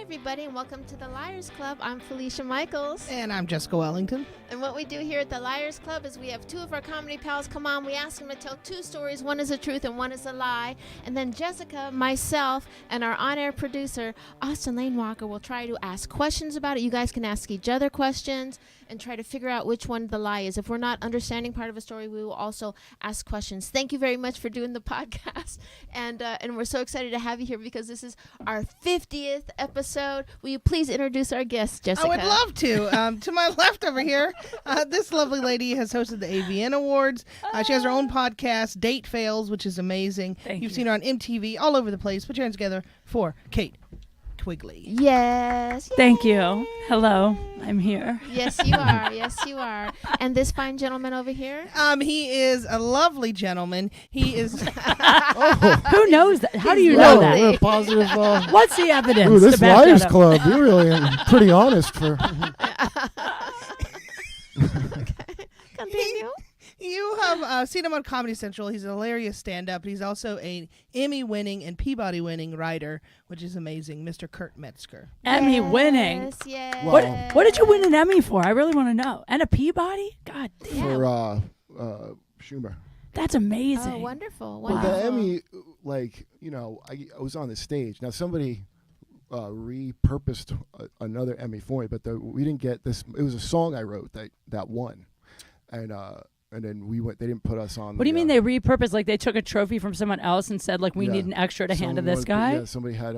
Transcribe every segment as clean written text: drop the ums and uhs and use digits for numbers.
everybody, and welcome to the Liars Club. I'm Felicia Michaels. And I'm Jessica Wellington. And what we do here at the Liars Club is we have two of our comedy pals come on. We ask them to tell two stories. One is the truth and one is a lie. And then Jessica, myself, and our on-air producer, Austin Lane Walker, will try to ask questions about it. You guys can ask each other questions and try to figure out which one the lie is. If we're not understanding part of a story, we will also ask questions. Thank you very much for doing the podcast. And we're so excited to have you here because this is our 50th episode. Will you please introduce our guest, Jessica? I would love to. To my left over here, this lovely lady has hosted the AVN Awards. She has her own podcast, Date Fails, which is amazing. You've seen her on MTV, all over the place. Put your hands together for Kate Quigley. Yes. Thank you. Hello. I'm here. Yes, you are. Yes, you are. And this fine gentleman over here? He is a lovely gentleman. He is... Who knows that? How do you know that? We're positive. What's the evidence? Ooh, this to back Liars that up? Club, you're really pretty honest for... Okay. Continue. You have seen him on Comedy Central. He's a hilarious stand-up. He's also an Emmy-winning and Peabody-winning writer, which is amazing, Mr. Kurt Metzger. Emmy winning. Yes. Wow. What did you win an Emmy for? I really want to know. And a Peabody? God damn. For Schumer. That's amazing. Oh, wonderful. Well, Wonderful. the Emmy, I was on the stage. Now, somebody repurposed another Emmy for me, but we didn't get this. It was a song I wrote that won. And then we went. They didn't put us on. What do you mean they repurposed? Like they took a trophy from someone else and said, like, we need an extra to hand to this guy? Yeah, somebody had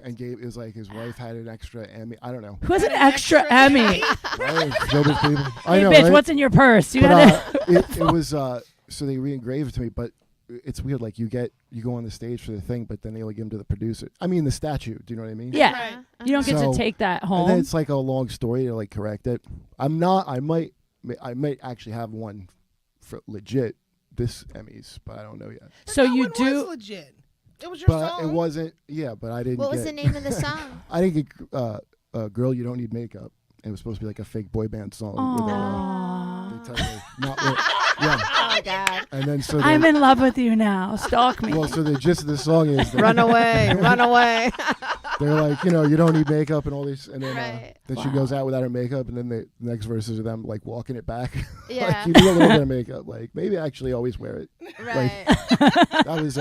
and gave. It was like his wife had an extra Emmy. I don't know. Who has an extra Emmy? Showbiz people. I Hey, know, bitch, right? what's in your purse? You But, gotta. it was so they re-engraved it to me, but it's weird. Like you go on the stage for the thing, but then they only give them to the producer. I mean the statue. Do you know what I mean? Yeah. Right. You don't get So- to take that And home. then it's like a long story to like correct it. I might actually have one for legit this Emmys, but I don't know yet. So That you one do. was legit. It was your But song. it wasn't. Yeah, but I didn't. What was the name of the song? I didn't get "Girl, You Don't Need Makeup." It was supposed to be like a fake boy band song. Aww. They tell you not what, yeah. Oh, God. And then so I'm in love with you now. Stalk me. well, so the gist of the song is that Run away. Run away. they're like, you don't need makeup and all this, and then Right. then she goes out without her makeup, and then the next verses of them like walking it back. Yeah. Like you do a little bit of makeup, like maybe actually always wear it. Right. That was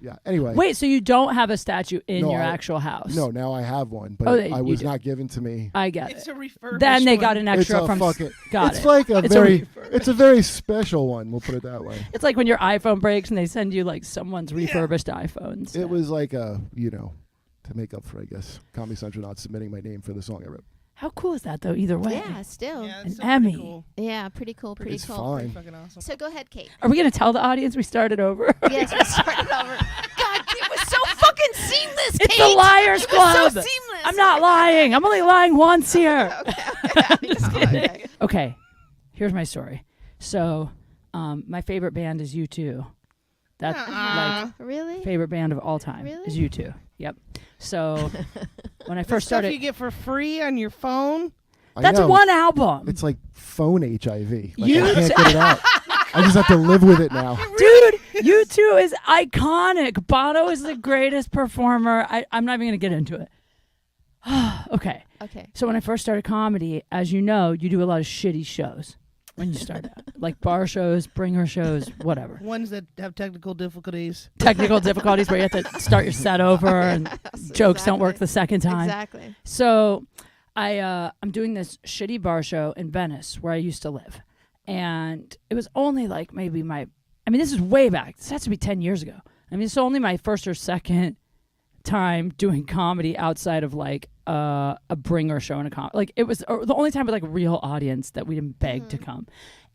yeah. Anyway. Wait, so you don't have a statue in No, your I- actual house? No, now I have one, but Oh, I you was do. not given to me. I get It's it. a refurbished Then they one. got an extra It's a from. fucking. Got it's it. like a It's very. It's a very special one. We'll put it that way. It's like when your iPhone breaks and they send you like someone's refurbished iPhones. It was like to make up for, I guess, Comedy Central not submitting my name for the song I wrote. How cool is that, though? Either way. Yeah, still. Yeah, An it's still pretty Emmy. Cool. Yeah, pretty cool. Pretty It's cool. fine. Pretty fucking awesome. So go ahead, Kate. Are we gonna tell the audience we started over? Yes, we started over. God, it was so fucking seamless, It's Kate. the Liars It Club. was so seamless. I'm not lying. I'm only lying once here. Okay. Just kidding. Okay, here's my story. So, my favorite band is U2. That's like Really? favorite band of all time Really? is U2. Yep. So when I first Stuff started, you get for free on your phone. I that's know. one album. It's like phone HIV. Like You I can't get it out. I just have to live with it now. Dude, U2 is iconic. Bono is the greatest performer. I'm not even going to get into it. Okay. Okay. So when I first started comedy, as you know, you do a lot of shitty shows when you start out. Like bar shows, bringer shows, whatever. Ones that have technical difficulties. Technical difficulties where you have to start your set over and jokes don't work the second time. Exactly. So I'm doing this shitty bar show in Venice where I used to live. And it was only like maybe this is way back. This has to be 10 years ago. I mean, it's only my first or second time doing comedy outside of like a bringer show and a comedy. Like it was the only time with like a real audience that we didn't beg to come.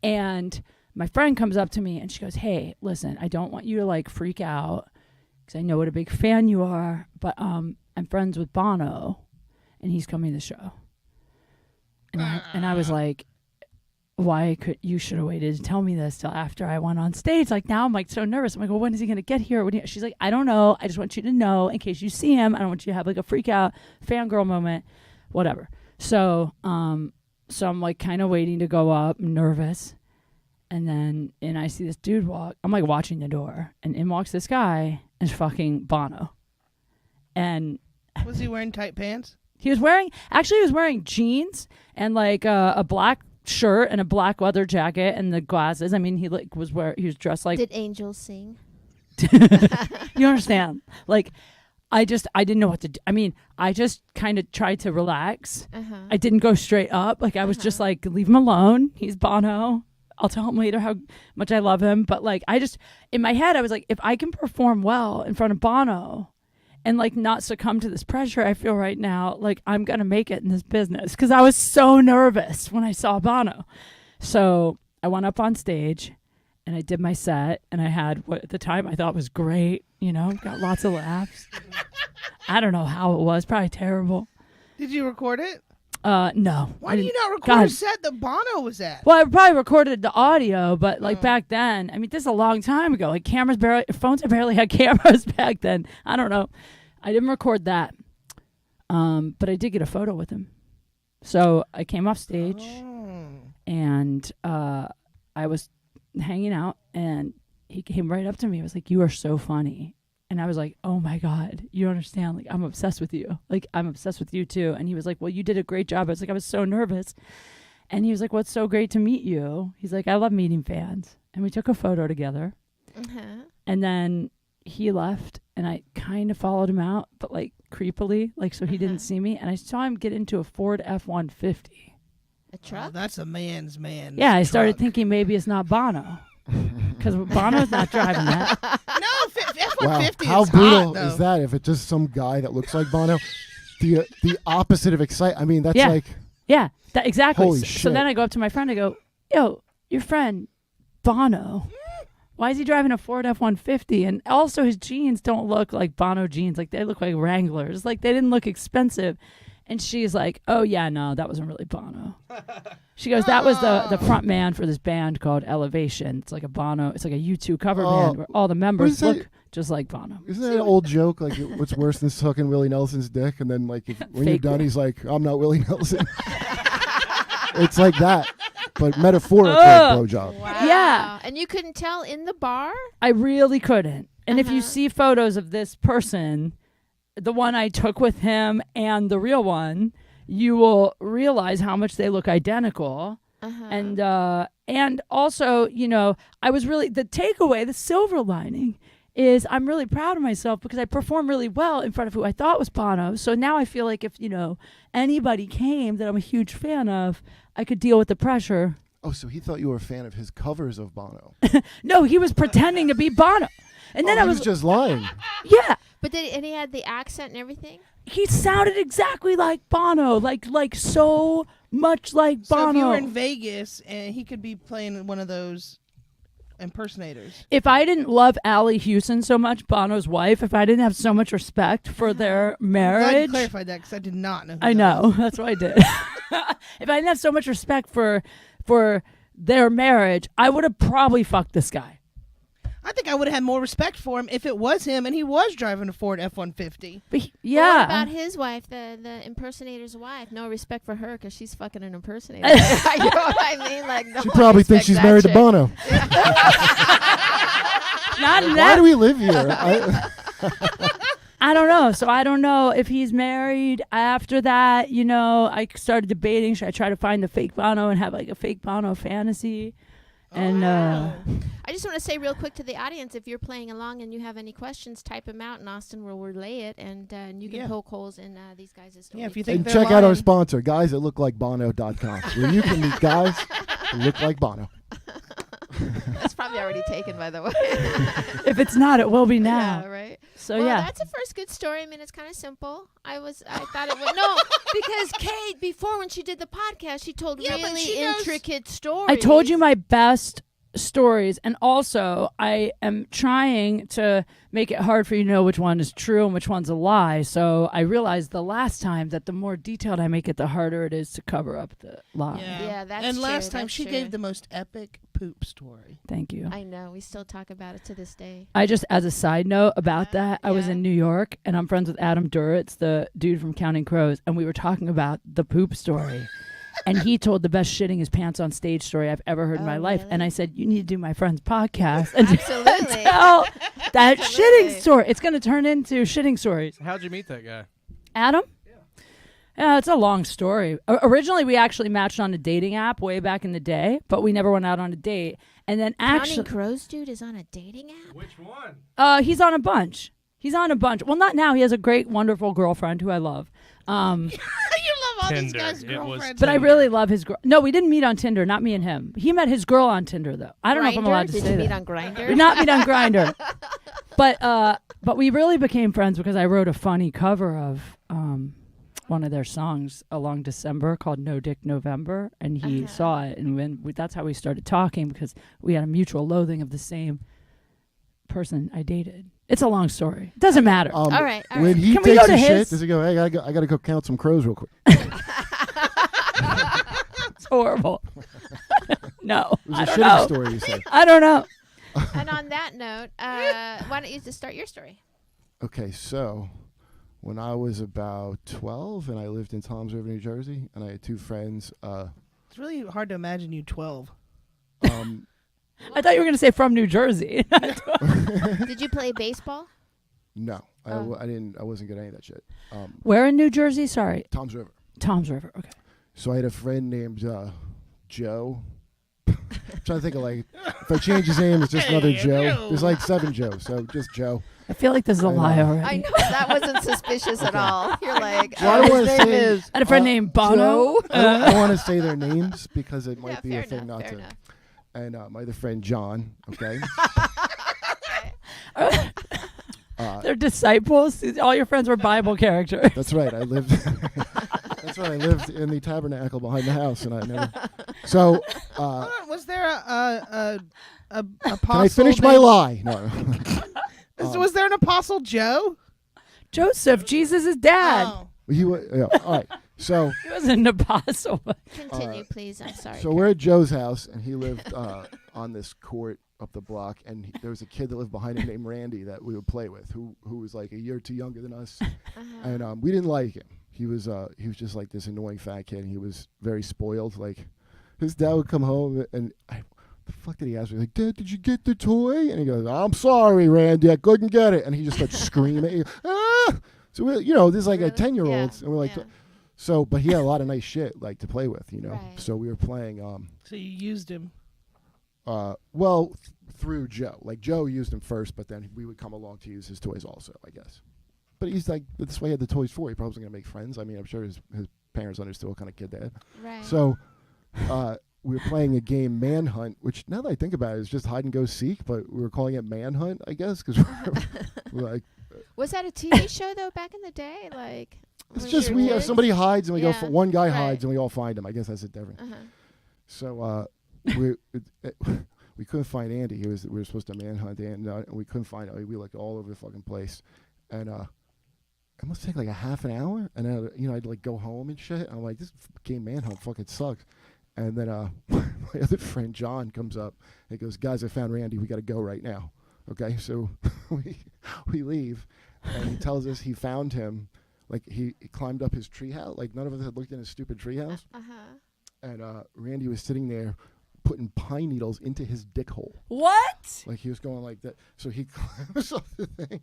And my friend comes up to me and she goes, "Hey, listen, I don't want you to like freak out because I know what a big fan you are, but I'm friends with Bono and he's coming to the show." And I was like, you should have waited to tell me this till after I went on stage. Like now I'm like so nervous. I'm like, well, when is he going to get here? She's like, I don't know. I just want you to know in case you see him. I don't want you to have like a freak out fangirl moment, whatever. So I'm like kind of waiting to go up, nervous. And I see this dude walk. I'm like watching the door and in walks this guy and it's fucking Bono. And Was he wearing tight pants? He was wearing jeans and like a black shirt and a black leather jacket and the glasses. I mean, he was dressed like. Did angels sing? You understand? Like, I didn't know what to do. I mean, I just kind of tried to relax. I didn't go straight up. Like, I was just like, leave him alone. He's Bono. I'll tell him later how much I love him. But like, in my head, I was like, if I can perform well in front of Bono and like not succumb to this pressure I feel right now, like I'm going to make it in this business. Because I was so nervous when I saw Bono. So I went up on stage and I did my set, and I had what at the time I thought was great, got lots of laughs. I don't know how it was, probably terrible. Did you record it? No. Why did you not record a set that Bono was at? Well, I probably recorded the audio, but like back then, I mean, this is a long time ago. Like phones barely had cameras back then. I don't know. I didn't record that. But I did get a photo with him. So I came off stage and I was hanging out, and he came right up to me. He was like, "You are so funny." And I was like, "Oh my God, you don't understand. Like, I'm obsessed with you. Like, I'm obsessed with you too." And he was like, "Well, you did a great job." I was like, I was so nervous. And he was like, "Well, it's so great to meet you." He's like, "I love meeting fans." And we took a photo together. And then he left, and I kind of followed him out, but like creepily, like so he didn't see me. And I saw him get into a Ford F-150. A truck? Oh, that's a man's man. Yeah, I started thinking maybe it's not Bono. Because Bono's not driving that. No, F-150 How is brutal hot, is that if it's just some guy that looks like Bono? The opposite of excitement. I mean, that's like... Yeah, exactly. Holy so shit. then I go up to my friend, I go, "Yo, your friend, Bono, why is he driving a Ford F-150? And also his jeans don't look like Bono jeans. Like, they look like Wranglers. Like, they didn't look expensive." And she's like, "Oh, yeah, no, that wasn't really Bono." She goes, "That was the front man for this band called Elevation. It's like a Bono, it's like a U2 cover band where all the members look just like Bono." Isn't that an old joke? Like, what's worse than sucking Willie Nelson's dick? And then, like, when you're done, he's like, "I'm not Willie Nelson." It's like that, but metaphorical blowjob. Wow. Yeah. And you couldn't tell in the bar? I really couldn't. And if you see photos of this person, the one I took with him and the real one, you will realize how much they look identical. And also, I was really, the takeaway, the silver lining is I'm really proud of myself because I performed really well in front of who I thought was Bono. So now I feel like if, anybody came that I'm a huge fan of, I could deal with the pressure. Oh, so he thought you were a fan of his covers of Bono. No, he was pretending to be Bono. And then he I was just lying. Yeah. But and he had the accent and everything? He sounded exactly like Bono, like so much like Bono. So if you were in Vegas, and he could be playing one of those impersonators. If I didn't love Allie Houston so much, Bono's wife, if I didn't have so much respect for their marriage. I'm glad you clarified that because I did not know. I know. That's what I did. If I didn't have so much respect for their marriage, I would have probably fucked this guy. I think I would have had more respect for him if it was him and he was driving a Ford F-150. Yeah. Well, what about his wife, the impersonator's wife? No respect for her because she's fucking an impersonator. You know what I mean? Like, no She probably thinks she's married to Bono. Not in Why that. do we live here? I don't know. So I don't know if he's married. After that, I started debating, should I try to find the fake Bono and have like a fake Bono fantasy? And I just want to say real quick to the audience, if you're playing along and you have any questions, type them out and Austin will relay it, and you can poke holes in these guys' stories. Yeah, if you think And they're check out our lying. sponsor, guys@looklikeBono.com, where you can meet guys who look like Bono. That's probably already taken, by the way. if it's not, it will be now. Yeah, right. So well, yeah. that's a first good story. I mean, it's kind of simple. I thought it would. No, because Kate, before when she did the podcast, she told Yeah, but really she knows- intricate stories. I told you my best stories, and also I am trying to make it hard for you to know which one is true and which one's a lie. So I realized the last time that the more detailed I make it, the harder it is to cover up the lie. Yeah, that's And true, last time that's she true. gave the most epic poop story. Thank you. I know. We still talk about it to this day. I just, as a side note about that, I was Yeah. in New York, and I'm friends with Adam Duritz, the dude from Counting Crows, and we were talking about the poop story. And he told the best shitting his pants on stage story I've ever heard in my life. Really? And I said, you need to do my friend's podcast and Absolutely. tell that Absolutely. shitting story. It's going to turn into shitting stories. How'd you meet that guy? Adam? Yeah, it's a long story. Originally, we actually matched on a dating app way back in the day, but we never went out on a date. And then Counting Crows dude is on a dating app? Which one? He's on a bunch. Well, not now. He has a great, wonderful girlfriend who I love. You love all these Tinder. guys' It was girlfriends. But I really love his girl. No, we didn't meet on Tinder. Not me and him. He met his girl on Tinder, though. I don't know if I'm allowed to Did say you that. meet on Grindr? Did not meet on Grindr. But we really became friends because I wrote a funny cover of one of their songs along December called No Dick November, and he saw it, and that's how we started talking because we had a mutual loathing of the same person I dated. It's a long story. It doesn't matter. All right. When he Can we takes go to his shit, his? does he go, hey, I got to go count some crows real quick? It's horrible. No. It was a I don't shitty know. story, you said. I don't know. And on that note, why don't you just start your story? Okay, so when I was about 12 and I lived in Toms River, New Jersey, and I had two friends. It's really hard to imagine you 12. I thought you were going to say from New Jersey. Did you play baseball? No, Oh. I didn't. I wasn't good at any of that shit. Where in New Jersey? Sorry. Toms River. Tom's River. Okay. So I had a friend named Joe. I'm trying to think of if I change his name, it's just another Joe. There's like 7 Joes, so just Joe. I feel like this is a lie already. I know that wasn't suspicious at all. You're like, Well, I don't want to his name say. is. I had a friend named Bono. I don't want to say their names because it might be fair a thing enough, not fair to. enough. And my other friend John. Okay. They're disciples. All your friends were Bible characters. That's right. I lived. That's right. I lived in the tabernacle behind the house, and I never. So. Was there a apostle? Can I finish my lie? No. Was there an apostle Joe? Joseph, Jesus' dad. Oh. Yeah. All right. So. He wasn't an apostle. Continue, please. I'm sorry. So we're at Joe's house, and he lived on this court up the block, and there was a kid that lived behind him named Randy that we would play with, who was like a year or two younger than us, and we didn't like him. He was just like this annoying fat kid. And he was very spoiled. Like his dad would come home, and the fuck did he ask me? Like, Dad, did you get the toy? And he goes, I'm sorry, Randy, I couldn't get it. And he just starts screaming. Ah! So this is like a 10-year-old, and we're like. Yeah. So, but he had a lot of nice shit to play with, Right. So we were playing. So you used him. Through Joe. Like Joe used him first, but then we would come along to use his toys also, I guess. But he's like, that's why he had the toys for. He probably wasn't gonna make friends. I mean, I'm sure his parents understood what kind of kid they had. Right. So, we were playing a game, Manhunt, which now that I think about it, is just hide and go seek, but we were calling it Manhunt, I guess, because we're like. Was that a TV show though back in the day? Like. It's when just we were kids? somebody hides and we go. Yeah. One guy Right. hides and we all find him. I guess that's the difference. So we couldn't find Andy. We were supposed to manhunt Andy, and we couldn't find him. We looked all over the fucking place, and it must take like a half an hour. And then I'd like go home and shit. And I'm like, this game Manhunt fucking sucks. And then my other friend John comes up and he goes, guys, I found Randy. We got to go right now. Okay, so we leave, and he tells us he found him. Like he climbed up his treehouse. Like none of us had looked in his stupid treehouse. And Randy was sitting there putting pine needles into his dick hole. What? Like he was going like that. So he climbs up the thing.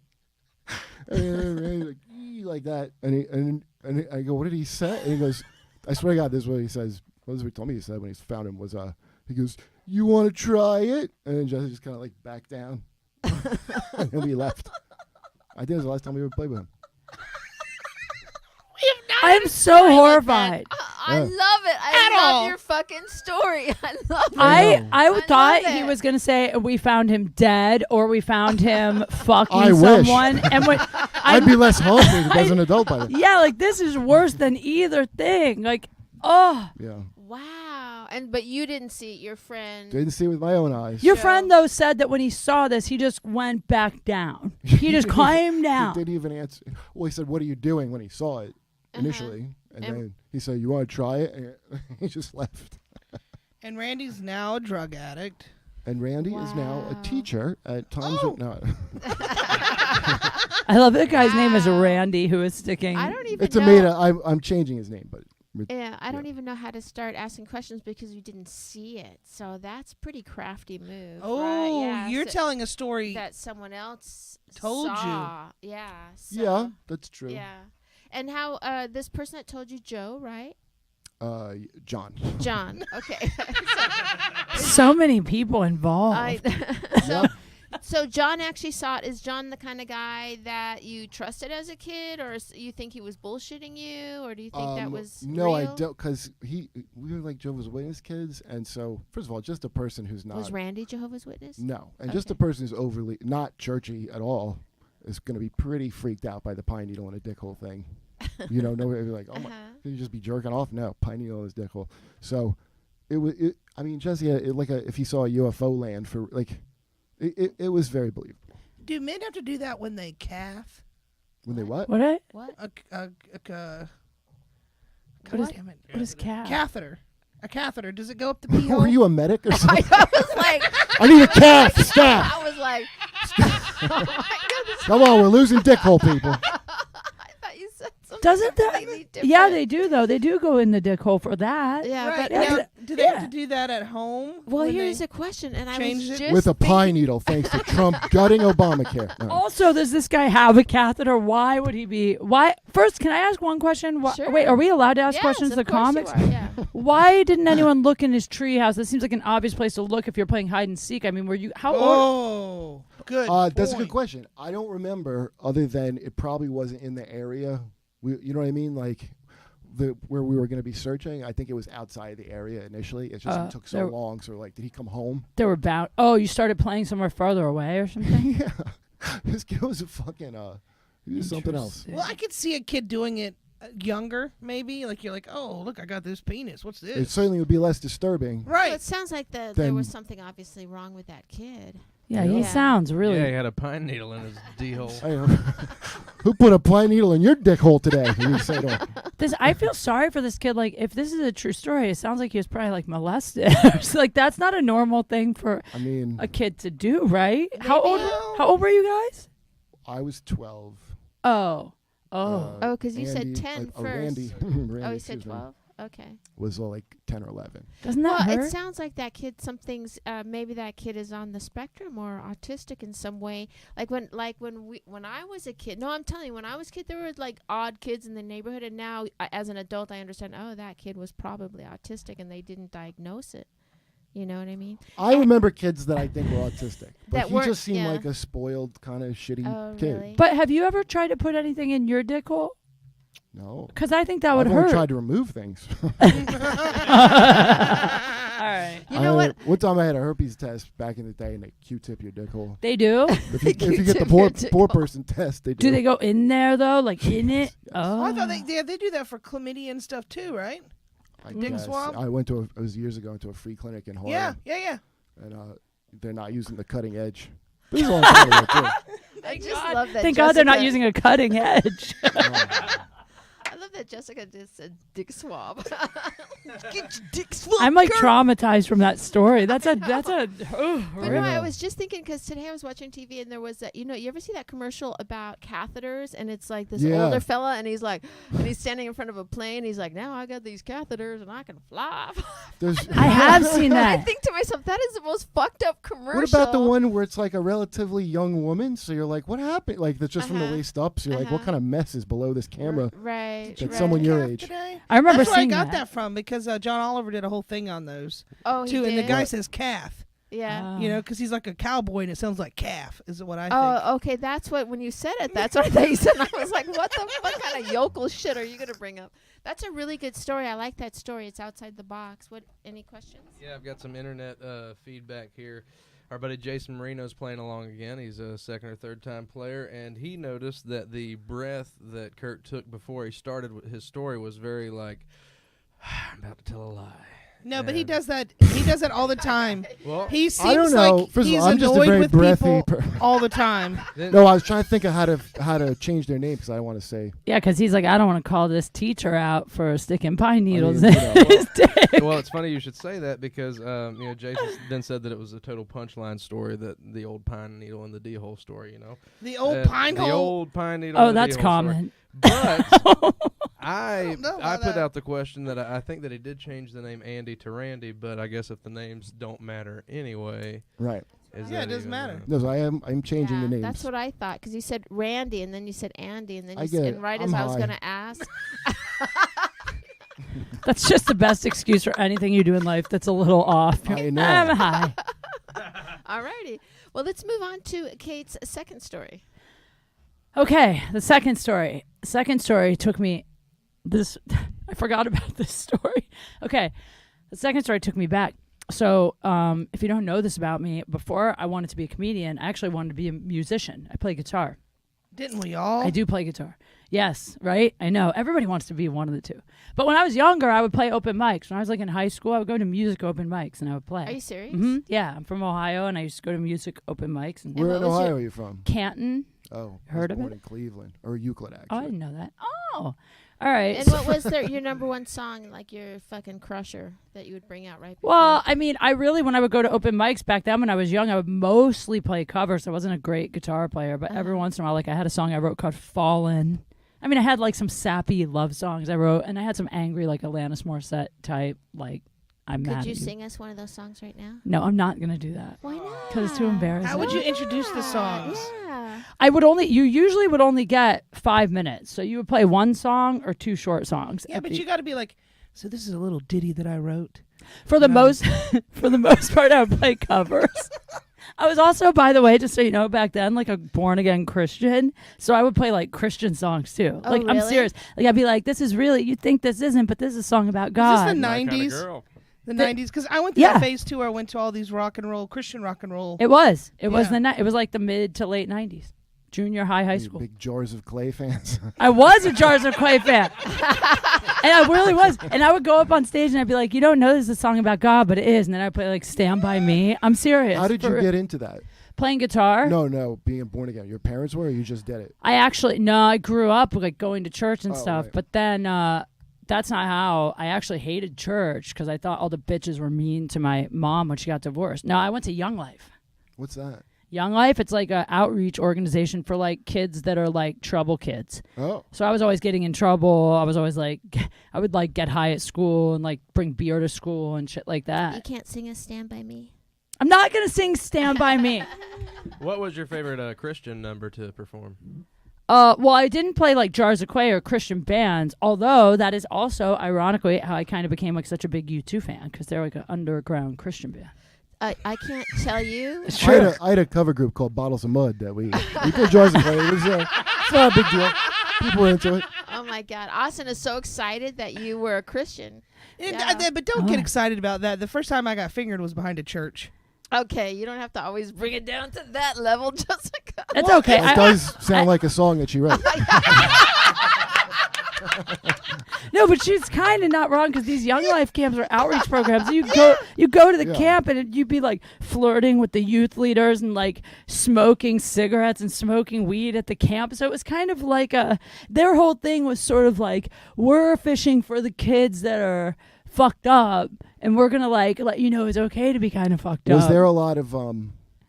And Randy's like, "Ee," like that. And I go, what did he say? And he goes, I swear to God, this is what he says. What he told me he said when he found him was, he goes, you want to try it? And then Jesse just kind of like backed down. And then we left. I think it was the last time we ever played with him. I'm so horrified. I love it. I love your fucking story. I love it. I thought love he it. was going to say we found him dead or we found him fucking I wish. someone. And when I'd be less haunted as an adult by then. yeah, like this is worse than either thing. Like, oh. Yeah. Wow. But you didn't see it. Your friend. Didn't see it with my own eyes. Your Joe. friend, though, said that when he saw this, he just went back down. He just climbed down. He didn't even answer. Well, he said, what are you doing when he saw it initially? And then he said, you want to try it? And he just left. And Randy's now a drug addict. And Randy is now a teacher at Tom's. No, I love that guy's name is Randy, who is sticking. I don't even it's a know. made up. I'm changing his name, but Yeah, I don't even know how to start asking questions because you didn't see it. So that's pretty crafty move. Oh, right? Yeah, you're so telling a story. that someone else told saw. Yeah. So, yeah, that's true. Yeah. And how this person that told you, Joe, right? John. John. Okay. So many people involved. So John actually saw it. Is John the kind of guy that you trusted as a kid, or you think he was bullshitting you, or do you think that was no, real? I don't, because we were like Jehovah's Witness kids, and so first of all, just a person who's not. Was Randy Jehovah's Witness? No, and just a person who's overly not churchy at all is going to be pretty freaked out by the pine needle and a dick hole thing. You know, nobody be like, oh my, can you just be jerking off? No, pine needle and his dick hole. So it was. I mean, Jesse, if he saw a UFO land for like. It was very believable. Do men have to do that when they calf? When they what? What? What? What is cat? Catheter. A catheter. Does it go up the pee hole? Were you a medic or something? I was like, I need a calf. Stop. I was like, oh my goodness. Come on, we're losing dick hole people. I thought you said something. Doesn't completely that? different. Yeah, they do though. They do go in the dick hole for that. Yeah, Right. but Now, do they have to do that at home? well, when here's they- a question, and I change was it? just With a pine needle, thanks to Trump gutting Obamacare. No. Also, does this guy have a catheter? Why would he be? Why? First, can I ask one question? Sure. Wait, are we allowed to ask Yes, questions to of the course you comics? are, yeah. Why didn't anyone look in his treehouse? That seems like an obvious place to look if you're playing hide and seek. I mean, were you how old? Oh, good. That's a good point. question. I don't remember, other than it probably wasn't in the area. You know what I mean? Like where we were going to be searching. I think it was outside the area initially. It just took so long. So like, did he come home? They were bound. Oh, you started playing somewhere further away or something? Yeah, this kid was a fucking he was something else. Well, I could see a kid doing it younger, maybe. Like you're like, oh, look, I got this penis. What's this? It certainly would be less disturbing. Well, Right. it sounds like there Then- was something obviously wrong with that kid. Yeah, he Yeah. sounds really. Yeah, he had a pine needle in his D hole. I know. Who put a pine needle in your dick hole today? You say to him. I feel sorry for this kid. Like, if this is a true story, it sounds like he was probably like molested. It's like that's not a normal thing for I mean, a kid to do, right? How Maybe. old? How old were you guys? I was 12. Oh. Oh, 'cause you said Andy- 10 Randy, first. Randy, Oh, he said excuse me, 12? Okay. was like 10 or 11. Doesn't Well, that it hurt? sounds like that kid, something's, maybe that kid is on the spectrum or autistic in some way. When I was a kid, no, I'm telling you, when I was a kid, there were like odd kids in the neighborhood. And now as an adult, I understand, oh, that kid was probably autistic and they didn't diagnose it. You know what I mean? I remember kids that I think were autistic. But That he weren't- just seemed yeah. like a spoiled kind of shitty Oh, kid. really? But have you ever tried to put anything in your dick hole? No. Because I think that would I've only hurt. tried to remove things. All right. You know what? One time I had a herpes test back in the day, and they Q-tip your dick hole. They do? If you get the Q-tip poor your dick poor hole. person test, they do. Do they go in there, though? Like in it? Oh. I thought they do that for chlamydia and stuff too, right? I dick guess. swab? I went to it was years ago into a free clinic in Harlem. Yeah. And they're not using the cutting edge. This is a long time ago, too. I just love that. Thank God they're not Jessica- using a cutting edge. I love that Jessica just said dick swab. Get your dick swab. I'm like girl. traumatized from that story. That's a But no, really. I was just thinking because today I was watching TV and there was that, you ever see that commercial about catheters and it's like this Yeah. older fella and he's standing in front of a plane. He's like, now I got these catheters and I can fly. I have seen I that. think to myself, that is the most fucked up commercial. What about the one where it's like a relatively young woman? So you're like, what happened? Like that's just from the Uh-huh. waist up. So you're like, what kind of mess is below this camera? Right. That right. someone your Calf age. today? I remember That's where I seeing got that from because John Oliver did a whole thing on those Oh, he too, and the did? guy says calf. Yeah. You know, because he's like a cowboy and it sounds like calf. Is what I think. Oh, okay. That's what, when you said it, that's what I thought you said. And I was like, what kind of yokel shit are you going to bring up? That's a really good story. I like that story. It's outside the box. Any questions? Yeah, I've got some internet feedback here. Our buddy Jason Marino's playing along again. He's a second or third time player, and he noticed that the breath that Kurt took before he started his story was very like, I'm about to tell a lie. No, but he And- does that. He does it all the time. Well, He seems I don't know. like First of he's all, I'm just a annoyed very with breathy people all the time. then, No, I was trying to think of how to change their name because I don't want to say. Yeah, because he's like, I don't want to call this teacher out for sticking pine needles mean, in his dick. well, it's funny you should say that because Jason then said that it was a total punchline story, that the old pine needle and the D hole story. The old pine the hole. old pine needle. Oh, and the that's D-hole story. common. But I don't know I about put that. out the question that I think that he did change the name Andy to Randy, but I guess if the names don't matter anyway, Right. Yeah, it doesn't matter. No, so I'm changing the names. That's what I thought, because you said Randy, and then you said Andy, and then I you get said, it. and right I'm as I was high. going to ask. That's just the best excuse for anything you do in life that's a little off. I know. I'm high. Alrighty. Well, let's move on to Kate's second story. Okay, the second story. Second story took me this. I forgot about this story. Okay, the second story took me back. So, if you don't know this about me, before I wanted to be a comedian, I actually wanted to be a musician. I play guitar. Didn't we all? I do play guitar. Yes, right? I know. Everybody wants to be one of the two. But when I was younger, I would play open mics. When I was like in high school, I would go to music open mics and I would play. Are you serious? Mm-hmm. Yeah, I'm from Ohio, and I used to go to music open mics. And Where what in was Ohio your- are you from? Canton. Oh, Heard I of was born it? in Cleveland or Euclid, Oh, I actually. didn't know that. Oh, all right. And what was your number one song, like your fucking crusher that you would bring out right before? Well, I mean, I really, when I would go to open mics back then when I was young, I would mostly play covers. I wasn't a great guitar player, but every once in a while, like I had a song I wrote called Fallen. I mean, I had like some sappy love songs I wrote, and I had some angry, like Alanis Morissette type, like, I'm mad Could at you you. sing us one of those songs right now? No, I'm not going to do that. Why not? Because it's too embarrassing. How would you introduce the songs? Yeah. You usually would only get 5 minutes. So you would play one song or two short songs. Yeah, but you got to be like, so this is a little ditty that I wrote. For the No. most part, I would play covers. I was also, by the way, just so you know, back then, like a born again Christian. So I would play like Christian songs too. Oh, Like I'm really? serious. Like I'd be like, this is really, you think this isn't, but this is a song about Is God. this the My kinda 90s? girl. The 90s? Because I went through Yeah. that phase too, where I went to all these Christian rock and roll. It was Yeah. it was like the mid to late 90s. Junior high You school. Big Jars of Clay fans. I was a Jars of Clay fan. And I really was. And I would go up on stage and I'd be like, you don't know this is a song about God, but it is. And then I'd play like Stand By Me. I'm serious. How did you get into that? Playing guitar? No, being born again. Your parents were, or you just did it? I grew up like going to church and Oh, stuff. right. But then that's not how I actually hated church because I thought all the bitches were mean to my mom when she got divorced. No, I went to Young Life. What's that? Young Life, it's like an outreach organization for like kids that are like trouble kids. Oh, So I was always getting in trouble. I was always like, I would like get high at school and like bring beer to school and shit like You that. can't sing us Stand By Me? I'm not going to sing Stand By Me. What was your favorite Christian number to perform? Well, I didn't play like Jars of Clay or Christian bands, although that is also ironically how I kind of became like such a big U2 fan because they're like an underground Christian band. I can't tell you. It's I true. had a cover group called Bottles of Mud that we played Jars of Clay. It's not a big deal. People were into it. Oh my God, Austin is so excited that you were a Christian. Yeah. But don't get Oh. excited about that. The first time I got fingered was behind a church. Okay, you don't have to always bring it down to that level, Jessica. It's okay. It does sound like a song that she wrote. No, but she's kind of not wrong because these Young Life camps are outreach programs. You go to the Yeah. camp and you'd be like flirting with the youth leaders and like smoking cigarettes and smoking weed at the camp. So it was kind of like their whole thing was sort of like, we're fishing for the kids that are fucked up and we're gonna like let you know it's okay to be kind of fucked up. Was there a lot of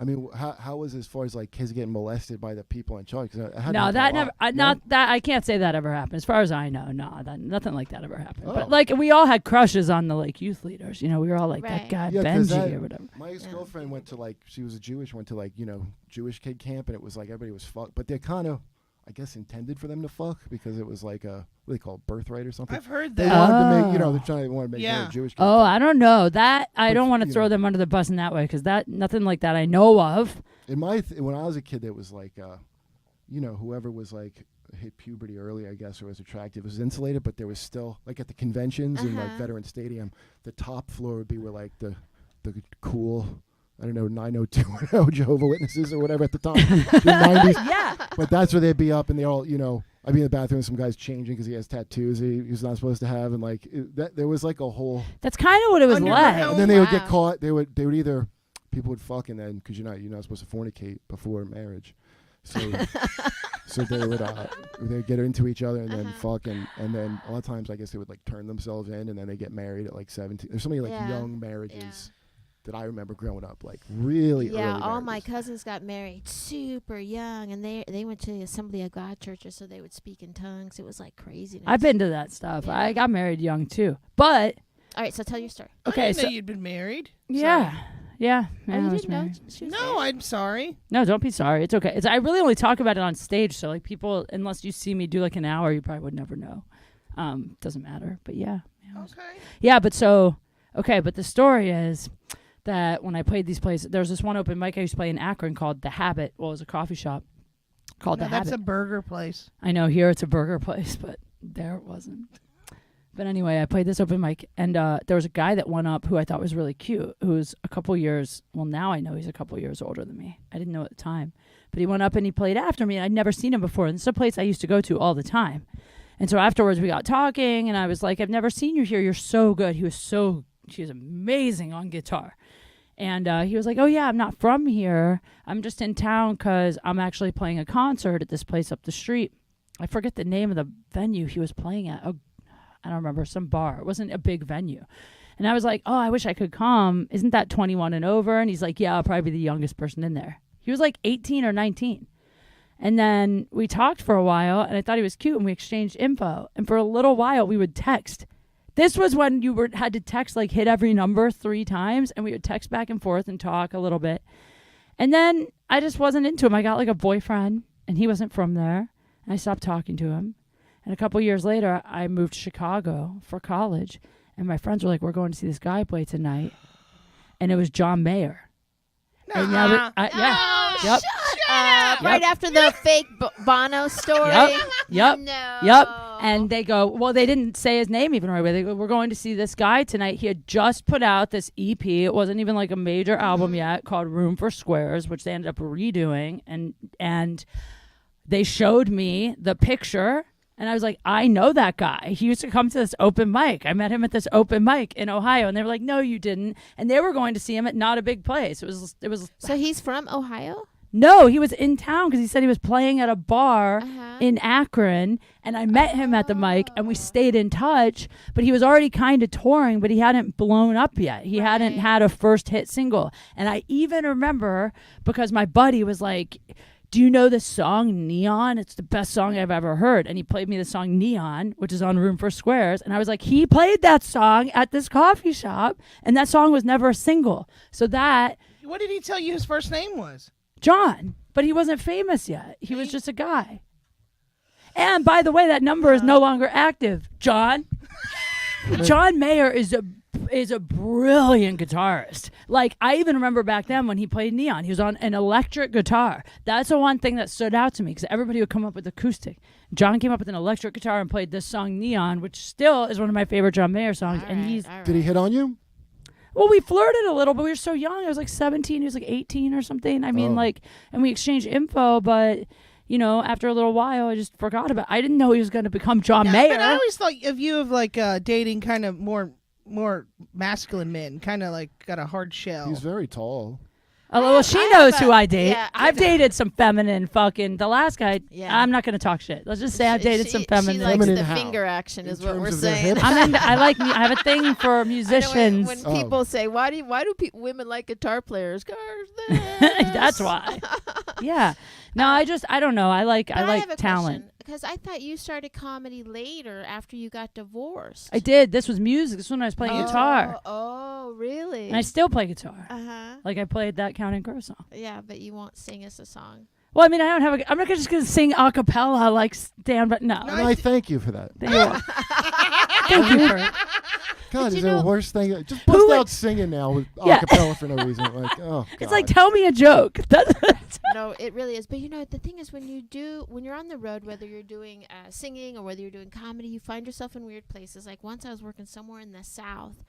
I mean, how was it as far as like kids getting molested by the people in charge? 'Cause it had to No, happen that a never. lot. Not that. I can't say that ever happened. As far as I know, no, nothing like that ever happened. Oh. But like, we all had crushes on the like youth leaders. You know, we were all like that Right. guy Yeah, 'cause Benji that- or whatever. My ex-girlfriend went to like, she was a Jewish, went to like, Jewish kid camp, and it was like everybody was fucked, but they're kind of, I guess, intended for them to fuck because it was like what do they call it, birthright or something. I've heard They that. wanted to make, Oh. they're trying to want to make Yeah. more Jewish kids. Oh, I don't know that. I But, don't want to you throw know. them under the bus in that way because that nothing like that I know of. In when I was a kid, it was like, whoever was like hit puberty early, I guess, or was attractive was insulated, but there was still like at the conventions in like Veteran Stadium, the top floor would be where like the cool, I don't know, 90210 Jehovah Witnesses or whatever at the time, the 90s. Yeah. But that's where they'd be up, and they all, I'd be in the bathroom, some guy's changing because he has tattoos he's not supposed to have, and like there was like a whole. That's kind of what it was Underground. like. And then they would get wow. caught. They would either people would fuck, and then because you're not supposed to fornicate before marriage, so so they would get into each other and then fuck, and then a lot of times I guess they would like turn themselves in, and then they get married at like 17. There's so many like Yeah. young marriages that I remember growing up, like really Yeah, early all my marriages. cousins got married super young, and they went to the Assembly of God churches, so they would speak in tongues. It was like craziness. I've been to that stuff. Yeah. I got married young too. But All right, so tell your story. I okay, didn't know so you'd been married. yeah. Yeah. Oh, I you was didn't know? married. She was No, I'm sorry. No, don't be sorry. It's okay. I really only talk about it on stage, so like people, unless you see me do like an hour, you probably would never know. Doesn't matter. But yeah. Okay. Yeah, but but the story is that when I played these places, there was this one open mic I used to play in Akron called The Habit. Well, it was a coffee shop called No, The that's Habit. a burger place. I know here it's a burger place, but there it wasn't. But anyway, I played this open mic, and there was a guy that went up who I thought was really cute, who was a couple years, well, now I know he's a couple years older than me. I didn't know at the time. But he went up and he played after me, and I'd never seen him before. And it's a place I used to go to all the time. And so afterwards we got talking, and I was like, I've never seen you here. You're so good. He was amazing on guitar. And he was like, oh, yeah, I'm not from here. I'm just in town because I'm actually playing a concert at this place up the street. I forget the name of the venue he was playing at. Oh, I don't remember, some bar. It wasn't a big venue. And I was like, oh, I wish I could come. Isn't that 21 and over? And he's like, yeah, I'll probably be the youngest person in there. He was like 18 or 19. And then we talked for a while, and I thought he was cute, and we exchanged info. And for a little while, we would text. This was when you had to text, like hit every number 3 times, and we would text back and forth and talk a little bit. And then I just wasn't into him. I got like a boyfriend, and he wasn't from there. And I stopped talking to him. And a couple years later, I moved to Chicago for college, and my friends were like, we're going to see this guy play tonight. And it was John Mayer. And yeah. Yep. Right after the fake Bono story. Yep. No. Yep. And they go, well, they didn't say his name even right away. They go, we're going to see this guy tonight. He had just put out this EP. It wasn't even like a major album yet, called Room for Squares, which they ended up redoing. And they showed me the picture. And I was like, I know that guy. He used to come to this open mic. I met him at this open mic in Ohio. And they were like, no, you didn't. And they were going to see him at not a big place. It was. So he's from Ohio? No, he was in town because he said he was playing at a bar in Akron. And I met him at the mic, and we stayed in touch. But he was already kind of touring, but he hadn't blown up yet. He hadn't had a first hit single. And I even remember because my buddy was like, do you know this song, Neon? It's the best song I've ever heard. And he played me the song Neon, which is on Room for Squares. And I was like, he played that song at this coffee shop, and that song was never a single. So that... What did he tell you his first name was? John. But he wasn't famous yet. He was just a guy. And by the way, that number is no longer active. John. John Mayer is a brilliant guitarist. Like, I even remember back then when he played Neon, he was on an electric guitar. That's the one thing that stood out to me, because everybody would come up with acoustic. John came up with an electric guitar and played this song Neon, which still is one of my favorite John Mayer songs. Did he hit on you? Well, we flirted a little, but we were so young. I was like 17, he was like 18 or something. I mean, and we exchanged info, but... You know, after a little while, I just forgot about it. I didn't know he was going to become John Mayer. But I always thought of you of like dating kind of more masculine men, kind of like got a hard shell. He's very tall. Oh, well, she knows who I date. Yeah, I've dated some feminine fucking... The last guy, Yeah. I'm not going to talk shit. Let's just say I've dated some feminine... She likes Feminine the how? finger action is In what we're terms of their saying. hips? I have a thing for I know musicians. when people say, why do women like guitar players? That's why. Yeah. No, I don't know. I like talent. Because I thought you started comedy later after you got divorced. I did. This was music. This was when I was playing guitar. Oh, really? And I still play guitar. Uh-huh. Like I played that Counting Crow song. Yeah, but you won't sing us a song. Well, I mean, I'm not just going to sing a cappella like Stan, but no. And I thank you for that. Thank you for God, you is there know- a worse thing? Just bust out singing now with Yeah. acapella for no reason. Like, oh, God. It's like, tell me a joke. No, it really is. But the thing is, when you're on the road, whether you're doing singing or whether you're doing comedy, you find yourself in weird places. Like once I was working somewhere in the South,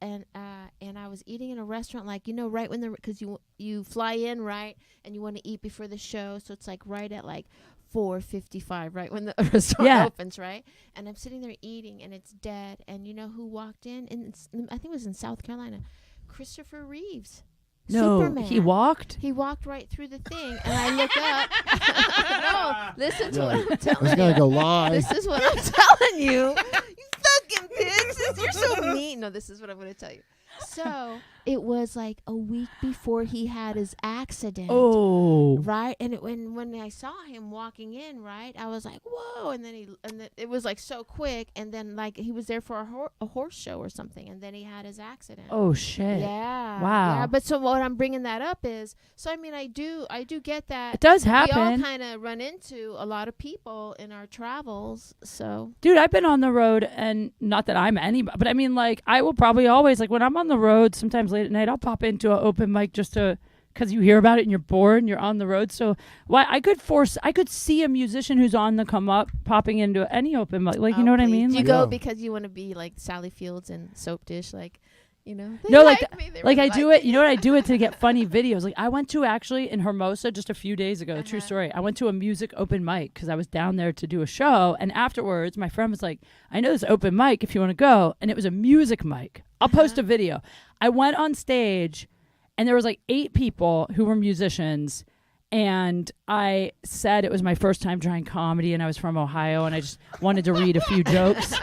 and I was eating in a restaurant, like, right when because you fly in, right, and you want to eat before the show, so it's like right at like 4:55, right when the restaurant opens, right? And I'm sitting there eating, and it's dead. And you know who walked in? And I think it was in South Carolina, Christopher Reeves. No, Superman. he walked? He walked right through the thing, and I look up. No, listen to what I'm telling I was you. going to go lie. This is what I'm telling you. You fucking pigs. You're so mean. No, this is what I'm going to tell you. So it was like a week before he had his accident. Oh. Right, and when I saw him walking in, right, I was like, "Whoa!" And then it was like so quick, and then like he was there for a horse show or something, and then he had his accident. Oh shit. Yeah. Wow. Yeah, but so what I'm bringing that up is, so I mean, I do get that. It does We all happen. kind of run into a lot of people in our travels, so. Dude, I've been on the road, and not that I'm anybody, but I mean, like, I will probably always, like, when I'm on the road, sometimes late at night, I'll pop into an open mic just to, because you hear about it and you're bored and you're on the road. So why I could see a musician who's on the come up popping into any open mic, like, you know what I please. mean? Do you Like, go Yeah. because you want to be like Sally Fields and Soap Dish, like, you know? They No, like me, they like really I do like it. You know what I do it to get funny videos. Like I went to actually in Hermosa just a few days ago. True Uh-huh. story. I went to a music open mic because I was down there to do a show, and afterwards my friend was like, "I know this open mic if you want to go," and it was a music mic. I'll post a video. I went on stage, and there was like 8 people who were musicians. And I said it was my first time trying comedy, and I was from Ohio, and I just wanted to read a few jokes.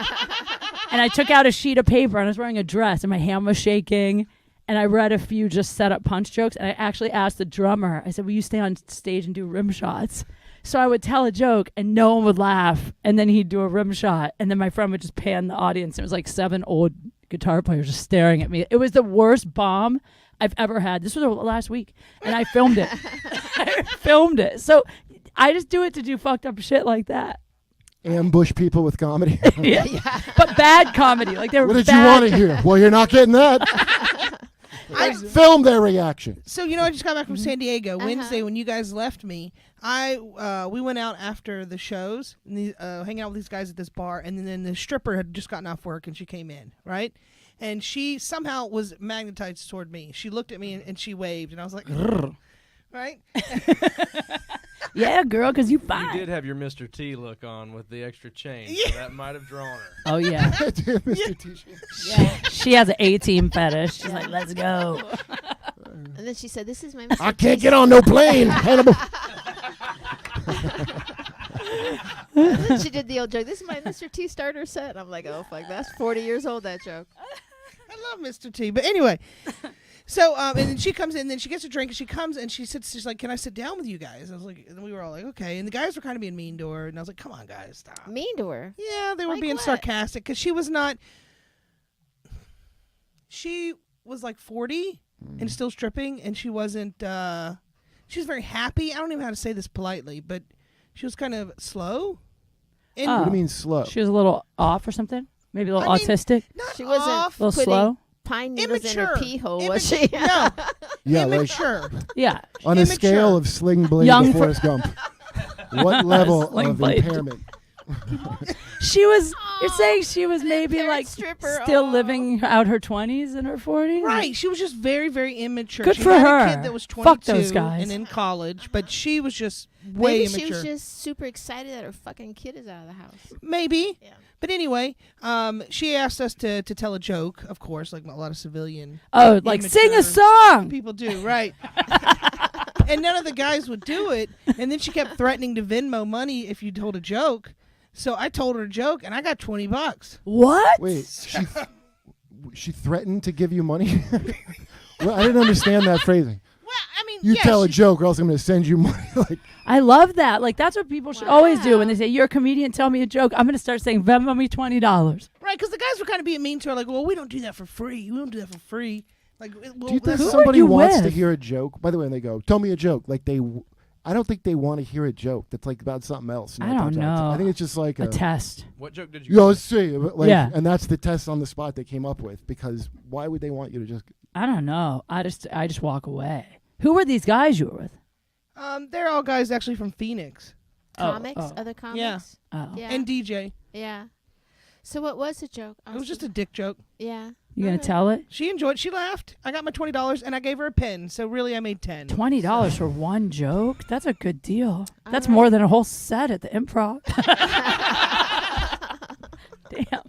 And I took out a sheet of paper, and I was wearing a dress, and my hand was shaking. And I read a few just set up punch jokes. And I actually asked the drummer, I said, "Will you stay on stage and do rim shots?" So I would tell a joke, and no one would laugh. And then he'd do a rim shot. And then my friend would just pan the audience. It was like 7 old guitar players just staring at me. It was the worst bomb I've ever had. This was last week, and I filmed it. I filmed it. So I just do it to do fucked up shit like that. Ambush people with comedy. Yeah. But bad comedy. Like they were What did you bad want to hear? Well, you're not getting that. I film their reaction. So I just got back from San Diego Wednesday when you guys left me. We went out after the shows, and hang out with these guys at this bar, and then the stripper had just gotten off work, and she came in, right? And she somehow was magnetized toward me. She looked at me and she waved, and I was like, right? Yeah, girl, because you You fine. did have your Mr. T look on with the extra chain, so that might have drawn her. Oh, yeah. Mr. T-shirt. Yeah. She has an A-team fetish. She's like, let's go. And then she said, "This is my." I can't get on no plane. Hannibal. And then she did the old joke. "This is my Mr. T starter set." And I'm like, "Oh fuck, that's 40 years old." That joke. I love Mr. T. But anyway, so and then she comes in, then she gets a drink, and she comes and she sits. She's like, "Can I sit down with you guys?" I was like, and we were all like, "Okay." And the guys were kind of being mean to her, and I was like, "Come on, guys, stop." Mean to her. Yeah, they were Like being what? sarcastic because she was not. She was like 40 and still stripping, and she wasn't. She was very happy. I don't even know how to say this politely, but she was kind of slow. And Oh. What do you mean slow? She was a little off or something? Maybe a little I mean, autistic? not She wasn't off. A little putting slow? pine needles in her Immature. pee hole, was she? No, Yeah, like immature. Yeah. on a immature. scale of Sling Blade Young to for- Forrest Gump, what level Sling of Blade. impairment? She was, you're saying she was an maybe impaired like stripper. still Oh. living out her 20s and her 40s? Right, she was just very, very immature. Good she for had her. a kid that was Fuck 22 those guys. and in college, but she was just way Maybe she immature. was just super excited that her fucking kid is out of the house. Maybe. Yeah. But anyway, she asked us to tell a joke, of course, like a lot of civilian Oh, like sing a Immature. song. people do, right? And none of the guys would do it. And then she kept threatening to Venmo money if you told a joke. So I told her a joke, and I got $20. What? Wait, she threatened to give you money? Well, I didn't understand that phrasing. Well, I mean, You yeah, tell a she- joke, or else I'm going to send you money. Like, I love that. Like, that's what people should always do when Wow. they say, "You're a comedian, tell me a joke." I'm going to start saying, "Venmo me $20. Right, because the guys were kind of being mean to her, like, well, we don't do that for free. We don't do that for free. Like, well, do you think that's- Who are somebody you wants to with? hear a joke? By the way, when they go, tell me a joke. Like I don't think they want to hear a joke that's like about something else. I don't know. I think it's just like A test. What joke did you? Yo, let's see. Like, Yeah. And that's the test on the spot they came up with, because why would they want you to just... I don't know. I just walk away. Who were these guys you were with? they're all guys actually from Phoenix. Comics, oh. other comics. Oh. Yeah. And DJ. Yeah. So what was the joke? It was just a dick joke. Yeah. You going to Alright. tell it? She enjoyed. She laughed. I got my $20, and I gave her a pen. So really, I made 10. $20 for one joke? That's a good deal. That's Alright. more than a whole set at the Improv. Damn.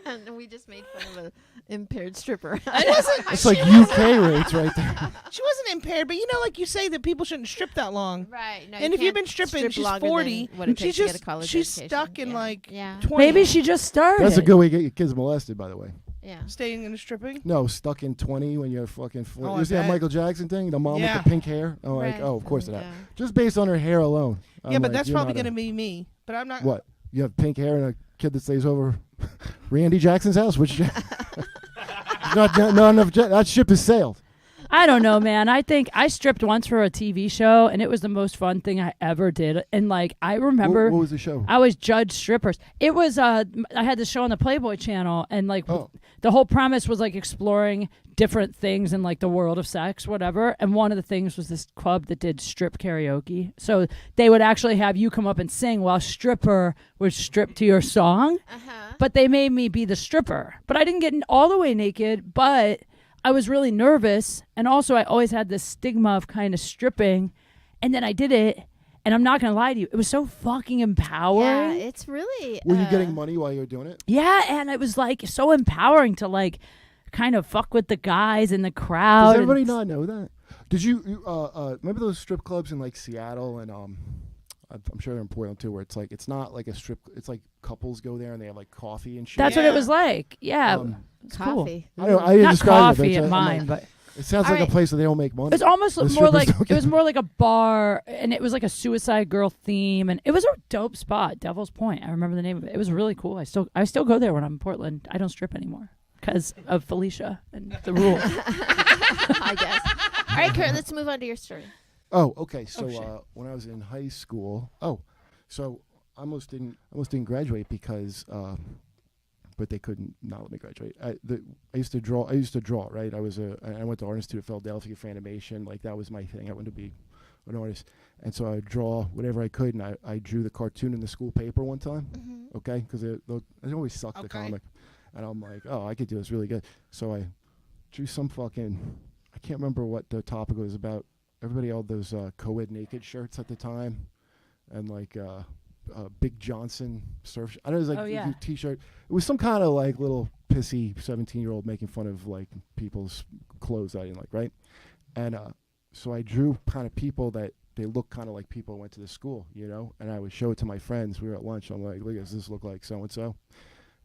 And we just made fun of an impaired stripper. It's like UK rates right there. She wasn't impaired, but like you say that people shouldn't strip that long. Right. No, And if you've been stripping, she's 40. she's She's stuck in like yeah. 20. Maybe she just started. That's a good way to get your kids molested, by the way. Yeah. Staying in the stripping? No, Stuck in 20 when you're fucking. Oh, You see I that bet. Michael Jackson thing? The mom Yeah. with the pink hair. I'm like, Right. oh, of course it Yeah. happened. Just based on her hair alone. Yeah, I'm but like, that's you're probably not going to be me. But I'm not. What? You have pink hair and a kid that stays over Randy Jackson's house? Which not enough. That ship has sailed. I don't know, man. I think I stripped once for a TV show, and it was the most fun thing I ever did. And like, I remember, What was the show? I was judged strippers. It was I had this show on the Playboy Channel, and like Oh. the whole premise was like exploring different things in like the world of sex, whatever. And one of the things was this club that did strip karaoke. So they would actually have you come up and sing while stripper would strip to your song. But they made me be the stripper. But I didn't get all the way naked, but I was really nervous. And also I always had this stigma of kind of stripping. And then I did it. And I'm not going to lie to you. It was so fucking Yeah, empowering. it's really. Were you getting money while you were doing it? Yeah, and it was like so empowering to like kind of fuck with the guys in the crowd. Does everybody and- not know that? Did you remember those strip clubs in like Seattle and I'm sure they're in Portland too, where it's like it's not like a strip. It's like couples go there and they have like coffee and shit. That's what Yeah. it was like. Yeah, it's cool. Coffee. I didn't Not describe coffee it, at but mine, but it sounds All like right. a place where they don't make money. it's almost The more strippers like don't it get- was more like a bar, and it was like a Suicide Girl theme, and it was a dope spot, Devil's Point. I remember the name of it. It was really cool. I still go there when I'm in Portland. I don't strip anymore because of Felicia and the rule. I guess. All right, Kurt, let's move on to your story. Oh, okay. So shit. when I was in high school, so I almost didn't graduate because, but they couldn't not let me graduate. I used to draw. Right. I went to Art Institute of Philadelphia for animation. Like that was my thing. I wanted to be an artist, and so I would draw whatever I could. And I drew the cartoon in the school paper one time. Okay, because it always sucked the Okay. comic, and I'm like, oh, I could do this really good. So I drew some fucking. I can't remember what the topic was about. Everybody had those co-ed naked shirts at the time, and like Big Johnson surf. I don't know, it was like Oh, yeah. a T-shirt. It was some kind of like little pissy 17-year-old making fun of like people's clothes I didn't like, right? And so I drew kind of people that they look kind of like people who went to the school, you know. And I would show it to my friends. We were at lunch. I'm like, look, does this look like so and so?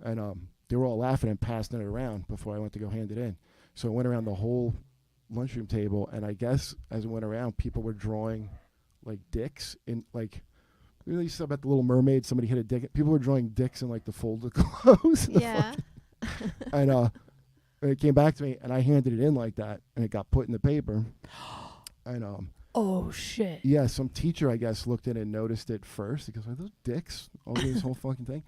And they were all laughing and passing it around before I went to go hand it in. So it went around the whole lunchroom table, and I guess as it went around, people were drawing like dicks in like. You know, you said about the Little Mermaid. Somebody hit a dick. People were drawing dicks in like the folded clothes. Yeah. And it came back to me, and I handed it in like that, and it got put in the paper. And Oh shit! yeah, some teacher I guess looked in and noticed it first. He goes, "Are those dicks?" All this whole fucking thing.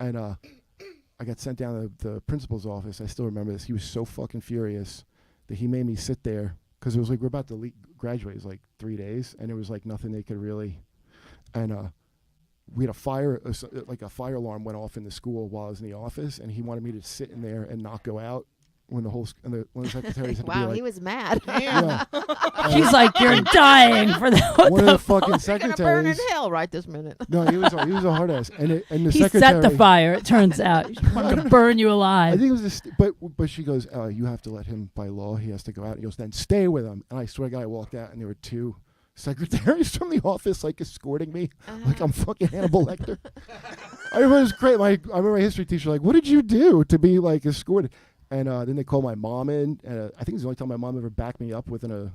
And I got sent down to the principal's office. I still remember this. He was so fucking furious that he made me sit there because it was like we're about to graduate. It was like 3 days, and there was like nothing they could really. And we had a fire alarm went off in the school while I was in the office, and he wanted me to sit in there and not go out when the whole when the secretaries had to be Wow, like, he was mad. yeah. She's like, you're dying for that. What One of the the fucking You're gonna burn in secretaries. hell right this minute. No, he was a hard ass, and the He secretary. set the fire. It turns out he wanted to burn you I alive. think it was but she goes, you have to let him by law. He has to go out. He goes, then stay with him. And I swear to God, I walked out, and there were two secretaries from the office like escorting me, like I'm fucking Hannibal Lecter. I remember it was great. I remember my history teacher like, what did you do to be like escorted? And then they called my mom in, and I think it was the only time my mom ever backed me up with an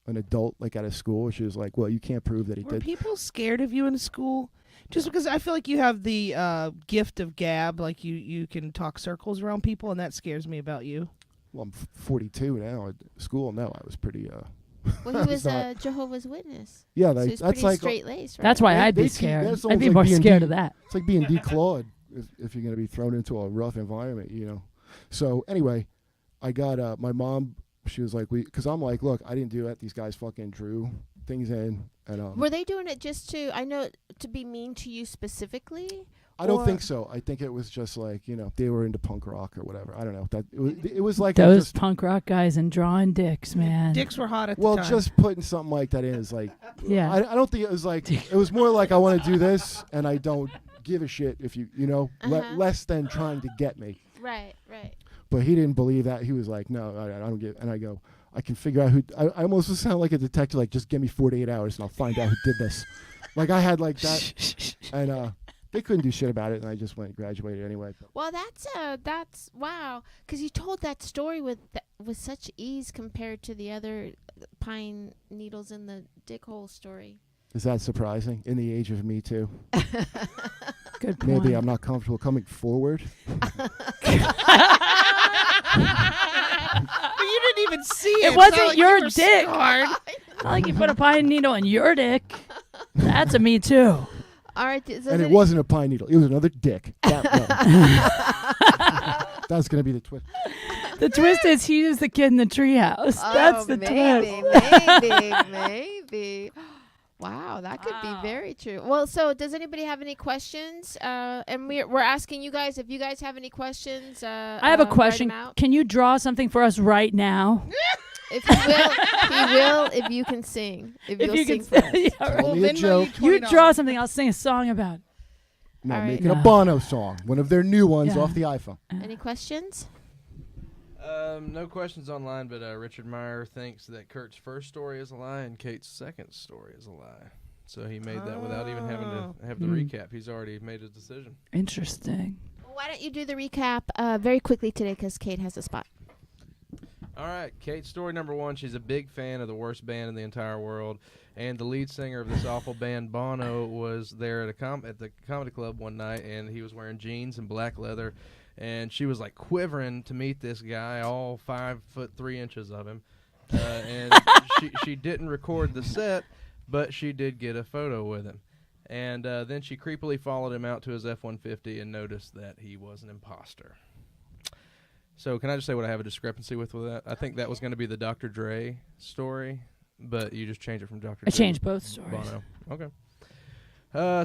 adult like at a school. She was like, well, you can't prove that he Were did. people scared of you in school? Just because I feel like you have the gift of gab, like you can talk circles around people, and that scares me about you. Well, I'm 42 now. At school, no, I was pretty. Well, he was not- a Jehovah's Witness. Yeah, So like, he's that's pretty like straight laced, right? That's why They- I'd be they teach- scared. that's I'd almost be like more being scared de- of that. It's like being declawed if you're going to be thrown into a rough environment, you know. So anyway, I got my mom. She was like, because I'm like, look, I didn't do it. These guys fucking drew things in, and Were they doing it just to be mean to you specifically? I don't or- think so. I think it was just like, you know, they were into punk rock or whatever. I don't know. That it was like Those just, punk rock guys and drawing dicks, man. Dicks were hot at well, the time. just putting something like that in is like, Yeah. I don't think it was like, it was more like I want to do this and I don't give a shit if you know, less than trying to get me. Right. But he didn't believe that. He was like, no, I don't get. And I go, I can figure out who. I almost sound like a detective, like just give me 48 hours and I'll find out who did this. Like I had like that, and they couldn't do shit about it, and I just went and graduated anyway. Well, that's wow, because you told that story with such ease compared to the other pine needles in the dick hole story. Is that surprising? In the age of Me Too? Good point. Maybe I'm not comfortable coming forward. You didn't even see it. It wasn't It's not like your you were dick. scarred. Not like you put a pine needle in your dick. That's a Me Too. All right, And it wasn't a pine needle. It was another dick. That's going to be the twist. The twist is he is the kid in the treehouse. That's the twist. Maybe. Wow, that could be very true. Well, so does anybody have any questions? And we're asking you guys if you guys have any questions. I have a question. Can you draw something for us right now? If you will, he will. If you can sing, if you'll you sing can for us. yeah, Tell right. me a joke. You draw something, I'll sing a song about it. No, All right. making No. a Bono song. One of their new ones Yeah. off the iPhone. Any questions? No questions online, but Richard Meyer thinks that Kurt's first story is a lie and Kate's second story is a lie. So he made that without even having to have the recap. He's already made his decision. Interesting. Well, why don't you do the recap very quickly today, because Kate has a spot. All right, Kate's story number one. She's a big fan of the worst band in the entire world, and the lead singer of this awful band, Bono, was there at at the comedy club one night, and he was wearing jeans and black leather, and she was like quivering to meet this guy, all 5'3" of him, and she didn't record the set, but she did get a photo with him, and then she creepily followed him out to his F-150 and noticed that he was an imposter. So can I just say what I have a discrepancy with that? I think that was going to be the Dr. Dre story, but you just changed it from Dr. I Dre. changed both stories. Bono. Okay.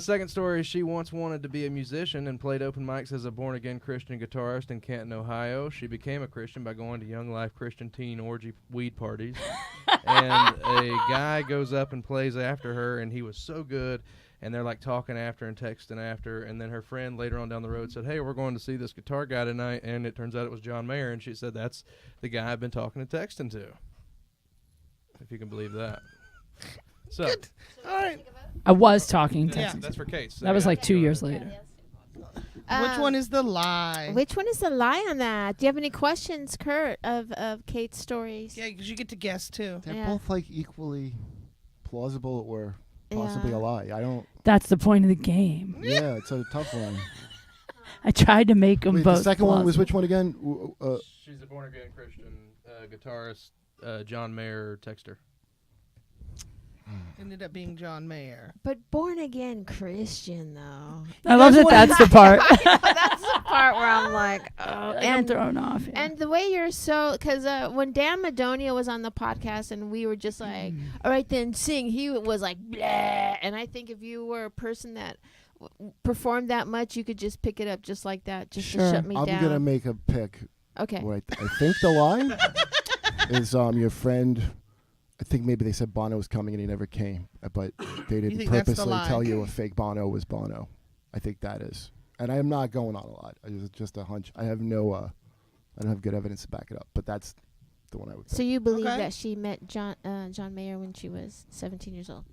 Second story, she once wanted to be a musician and played open mics as a born-again Christian guitarist in Canton, Ohio. She became a Christian by going to Young Life Christian Teen Orgy weed parties. And a guy goes up and plays after her, and he was so good. And they're like talking after and texting after. And then her friend later on down the road said, hey, we're going to see this guitar guy tonight. And it turns out it was John Mayer. And she said, that's the guy I've been talking and texting to. If you can believe that. So, All right. I was talking to Yeah. that's for Kate. So That was yeah. like 2 years later. Which one is the lie? Which one is the lie on that? Do you have any questions, Kurt, of Kate's stories? Yeah, because you get to guess too. They're Yeah. both like equally plausible or possibly Yeah. a lie. I don't. That's the point of the game. Yeah, it's a tough one. I tried to make them Wait, both. the second one was plausible. which one again? She's a born-again Christian guitarist, John Mayer, texter. Ended up being John Mayer. But born again Christian, though. I love that that's the part. That's the part where I'm like, oh. I'm And thrown off. Yeah. and the way you're so, because when Dan Madonia was on the podcast and we were just like, all right, then sing, he was like, blah. And I think if you were a person that performed that much, you could just pick it up just like that, just to Sure. shut me I'm down. gonna make a pick. Okay. Where I think the lie is your friend. I think maybe they said Bono was coming and he never came, but they didn't think that's the purposely lie? tell you a fake Bono was Bono. I think that is, and I am not going on a lot. It's just a hunch. I have no, I don't have good evidence to back it up, but that's the one I would. So Pick. you believe Okay. that she met John Mayer when she was 17 years old?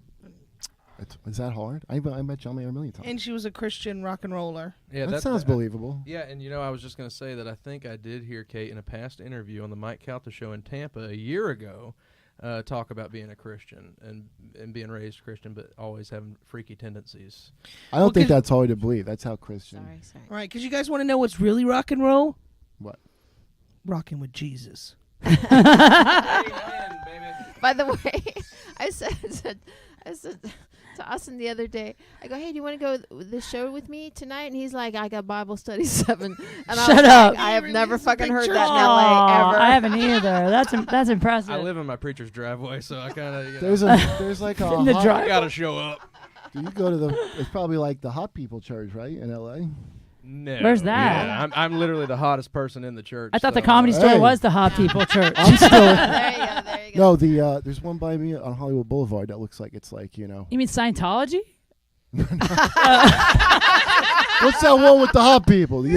Is that hard? I met John Mayer a million times. And she was a Christian rock and roller. Yeah, that sounds believable. Yeah, and I was just going to say that I think I did hear Kate in a past interview on the Mike Calta show in Tampa a year ago talk about being a Christian and being raised Christian, but always having freaky tendencies. I don't think 'cause- that's hard to believe. That's how Christian. Sorry. Right, because you guys want to know what's really rock and roll? What? Rocking with Jesus. Amen, baby. By the way, I said to Austin the other day, I go, hey, do you want to go the show with me tonight? And he's like, I got Bible study 7. And I Shut was up. Like, I have He never released a fucking heard picture. that in LA ever. I haven't either. That's impressive. I live in my preacher's driveway, so I kind of There's like a In the hot- drive. got to show up. Do you go to the? It's probably like the hot people church, right, in L.A. No. Where's that? Yeah, I'm literally the hottest person in the church. I thought the so, comedy store Hey. was the hot people church. I'm still. There you go. There you go. No, there's one by me on Hollywood Boulevard that looks like it's like You mean Scientology? what's that one with the hot people? The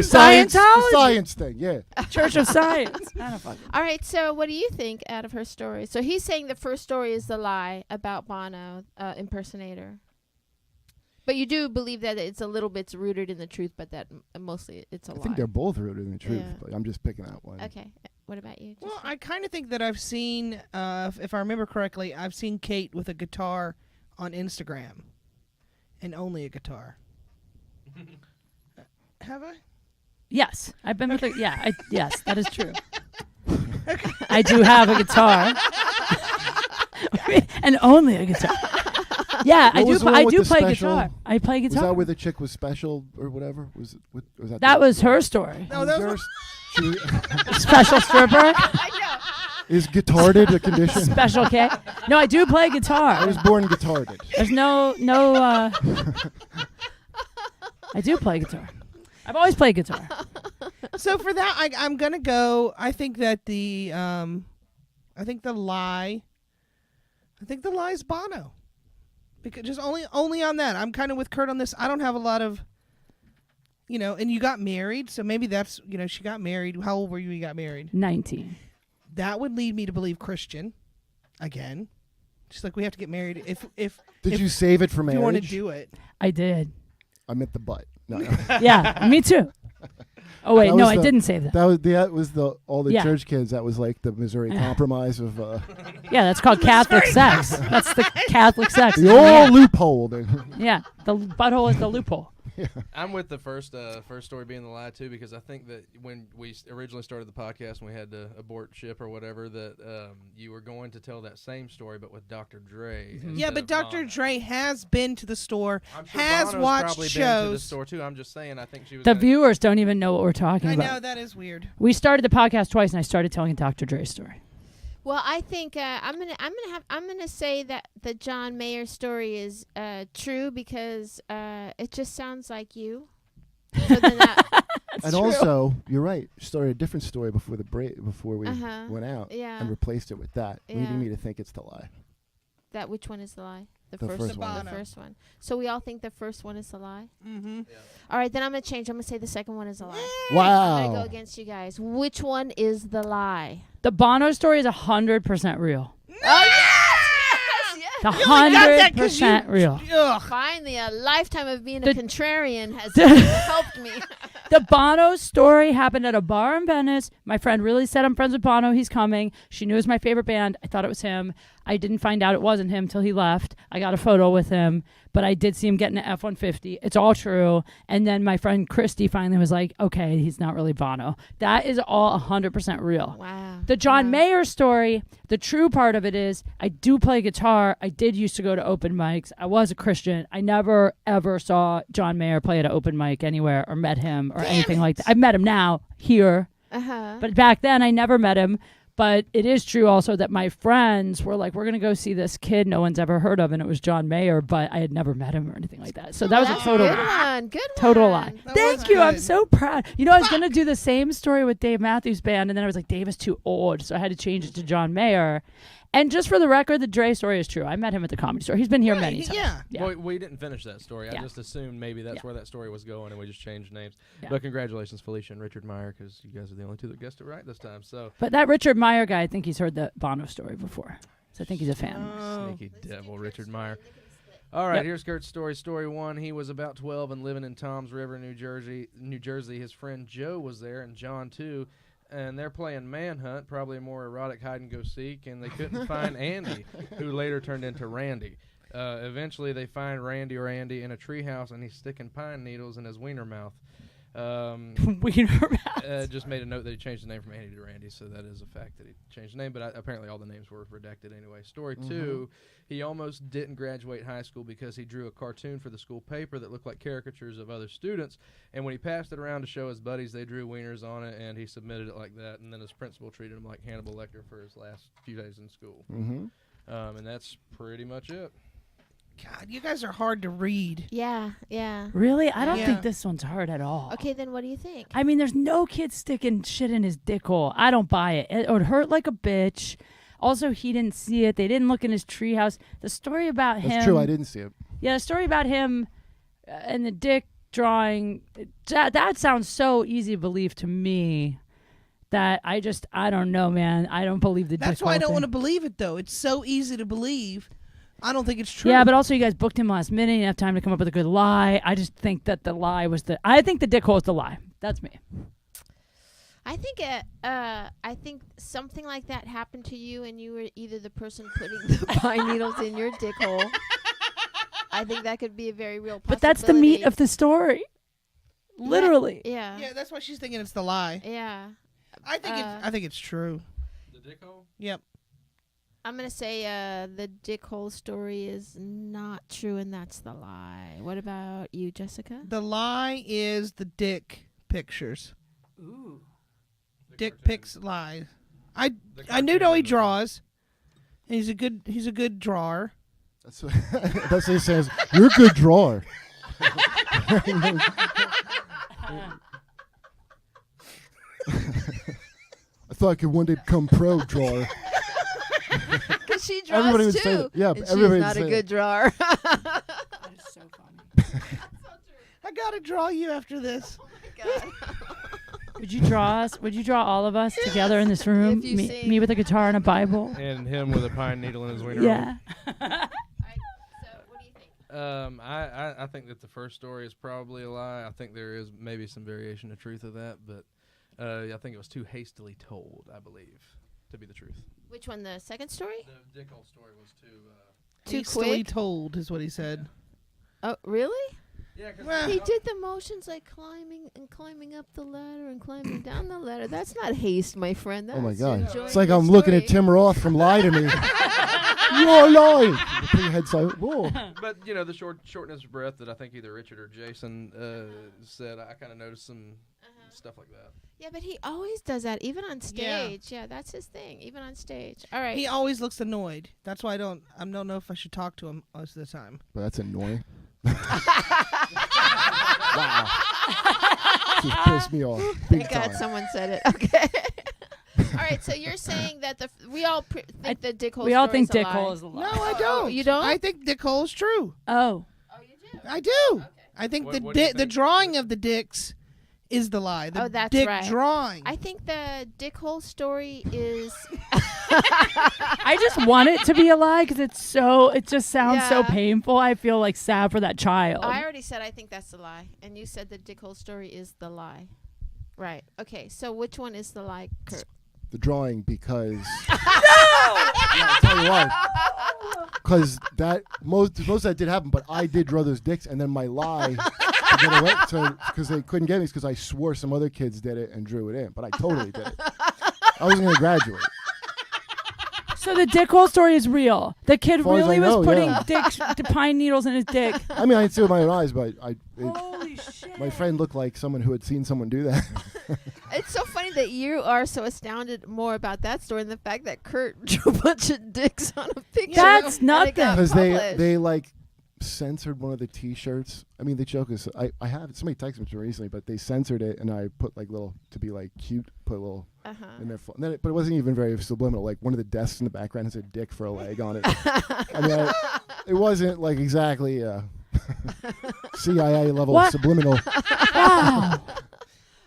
science, the Scientology. science thing. Yeah. Church of Science. I don't fucking. All right, so what do you think out of her story? So he's saying the first story is the lie about Bono impersonator. But you do believe that it's a little bit rooted in the truth, but that mostly it's a lie. I think they're both rooted in the truth, Yeah. but I'm just picking out one. Okay. What about you? Well, I kind of think that I've seen, if I remember correctly, I've seen Kate with a guitar on Instagram, and only a guitar. Have I? Yes, I've been with her. Yeah, yes, that is true. I do have a guitar, and only a guitar. Yeah, What was the one I with do the play special? guitar. I play Was guitar. that where the chick was special or whatever? Was that? That was her story. No, that was yours? She Special stripper, I know. is guitarded a condition? special K. No, I do play I guitar. was born guitarded. There's no. I do play guitar. I've always played guitar. So for that, I'm gonna go. I think that the lie is Bono, because just only on that. I'm kind of with Kurt on this. I don't have a lot of, and you got married, so maybe that's she got married. How old were you when you got married? 19. That would lead me to believe Christian, again. Just like we have to get married if Did you save it for if marriage? you want to do it. I did. I meant the butt. No. Yeah, me too. Oh wait, That no, was I the- didn't save that. That was all the Yeah. church kids. That was like the Missouri Compromise of Yeah, that's called Catholic sex. That's the Catholic sex. the old loophole. Yeah, the butthole is the loophole. I'm with the first story being the lie too, because I think that when we originally started the podcast and we had to abort ship or whatever, that you were going to tell that same story but with Dr. Dre. Yeah, but Dr. Dre has been to the store, I'm sure has Bono's watched probably been to the shows. store too. I'm just saying. I think she was. The gonna- viewers don't even know what we're talking I about. know that is weird. We started the podcast twice, and I started telling a Dr. Dre story. Well, I think I'm gonna say that the John Mayer story is true because it just sounds like you. So then that, And also, you're right. Started a different story before the break, before we Uh-huh. went out, Yeah. and replaced it with that, Yeah. leading me to think it's the lie. that which one is the lie? The first one. The first one. So we all think the first one is the lie. Mm-hmm. All right, then I'm gonna change. I'm gonna say the second one is the lie. I'm Wow. gonna go against you guys. Which one is the lie? The Bono story is 100% real. Oh yes! The You only got that 'cause 100% real. Ugh. Finally, a lifetime of being The- a contrarian has helped me. The Bono story happened at a bar in Venice. My friend really said, I'm friends with Bono. He's coming. She knew it was my favorite band. I thought it was him. I didn't find out it wasn't him till he left. I got a photo with him, but I did see him getting an F-150. It's all true. And then my friend Christy finally was like, okay, he's not really Bono. That is all 100% real. Wow. The John Wow. Mayer story, the true part of it is I do play guitar. I did used to go to open mics. I was a Christian. I never, ever saw John Mayer play at an open mic anywhere or met him or anything like that. I've met him now here, Uh-huh. but back then I never met him. But it is true also that my friends were like, we're going to go see this kid no one's ever heard of, and it was John Mayer, but I had never met him or anything like that. So that was a That's total good one. Good total one. lie. That Thank was you. I'm good. so proud. I was going to do the same story with Dave Matthews Band, and then I was like, Dave is too old, so I had to change it to John Mayer. And just for the record, the Dre story is true. I met him at the Comedy Store. He's been here many times. Yeah. Yeah. Well, we didn't finish that story. I Yeah. just assumed maybe that's Yeah. where that story was going, and we just changed names. Yeah. But congratulations, Felicia and Richard Meyer, because you guys are the only two that guessed it right this time. So But that Richard Meyer guy, I think he's heard the Bono story before. So I think he's a fan. sneaky devil, Richard Meyer. All right, Yep. here's Kurt's story. Story one: he was about 12 and living in Toms River, New Jersey. His friend Joe was there, and John too. And they're playing Manhunt, probably a more erotic hide and go seek, and they couldn't find Andy, who later turned into Randy. Eventually, they find Randy or Andy in a treehouse, and he's sticking pine needles in his wiener mouth. Wiener Mouth. Just made a note that he changed the name from Andy to Randy, so that is a fact that he changed the name, but apparently all the names were redacted anyway. Story two, he almost didn't graduate high school because he drew a cartoon for the school paper that looked like caricatures of other students, and when he passed it around to show his buddies, they drew wieners on it, and he submitted it like that, and then his principal treated him like Hannibal Lecter for his last few days in school. Mm-hmm. And that's pretty much it. God, you guys are hard to read. Yeah, yeah. Really? I don't Yeah. think this one's hard at all. Okay, then what do you think? I mean, there's no kid sticking shit in his dick hole. I don't buy it. It would hurt like a bitch. Also, he didn't see it. They didn't look in his treehouse. The story about him. That's true. I didn't see it. Yeah, the story about him and the dick drawing. That sounds so easy to believe to me. That I don't know, man. I don't believe the dick That's why I hole don't thing. want to believe it, though. It's so easy to believe I don't think it's true. Yeah, but also you guys booked him last minute. You didn't have time to come up with a good lie. I just think that the lie was I think the dick hole is the lie. That's me. I think something like that happened to you, and you were either the person putting the pine needles in your dick hole. I think that could be a very real possibility. But that's the meat of the story. Literally. Yeah. Yeah, that's why she's thinking it's the lie. Yeah. I think it's true. The dick hole? Yep. I'm going to say the dick hole story is not true, and that's the lie. What about you, Jessica? The lie is the dick pictures. Ooh. Dick pics lies. I know he draws. And he's a good drawer. That's what he says. You're a good drawer. I thought I could one day become pro drawer. Because she Everybody draws would say too. that. Yeah, and everybody she's not would a say good drawer. That is so funny. I gotta draw you after this. Would you draw us? Would you draw all of us together in this room? If you sing. Me with a guitar and a Bible? And him with a pine needle in his wiener. Yeah. So, what do you think? I think that the first story is probably a lie. I think there is maybe some variation of truth of that, but I think it was too hastily told, I believe, to be the truth. Which one, the second story? The dick hole story was too... Too Hastily quick? told is what he said. Oh, really? Yeah, because Well, He did the motions like climbing up the ladder and climbing down the ladder. That's not haste, my friend. That's Oh my God! enjoying It's like the I'm looking at story. Tim Roth from Lie to Me. You're lying. You put your head side. Whoa. But the shortness of breath that I think either Richard or Jason said, I kind of noticed some stuff like that. Yeah, but he always does that, even on stage. Yeah, that's his thing, even on stage. All right. He always looks annoyed. That's why I don't know if I should talk to him most of the time. But that's annoying. Wow. Just pissed me off. Big Thank God time. someone said it. Okay. All right, so you're saying that we all think the dick hole We all story's think a dick lie. hole is a lie. No, I don't. you don't? I think dick hole is true. Oh. Oh, you do? I do. I think What do you the think? drawing of the dicks is the lie. The Oh, that's dick right. drawing. I think the dick hole story is... I just want it to be a lie because it just sounds so Yeah. painful. I feel like sad for that child. I already said I think that's the lie, and you said the dick hole story is the lie. Right. Okay, so which one is the lie, Kurt? The drawing because. No! I'll tell you why. Because most of that did happen, but I did draw those dicks, and then my lie to get away, because they couldn't get me, because I swore some other kids did it and drew it in, but I totally did it. I wasn't going to graduate. So the dick hole story is real. The kid As far as really I know, was putting yeah. pine needles in his dick. I mean, I didn't see it with my own eyes, but Holy shit. my friend looked like someone who had seen someone do that. It's so funny that you are so astounded more about that story than the fact that Kurt drew a bunch of dicks on a picture. That's and it nothing. got Because published. they like censored one of the T-shirts. I mean, the joke is I have somebody texted me to recently, but they censored it, and I put like little to be like cute, put a little in there. And then but it wasn't even very subliminal. Like one of the desks in the background has a dick for a leg on it. I mean, it wasn't like exactly CIA level What? subliminal. Wow.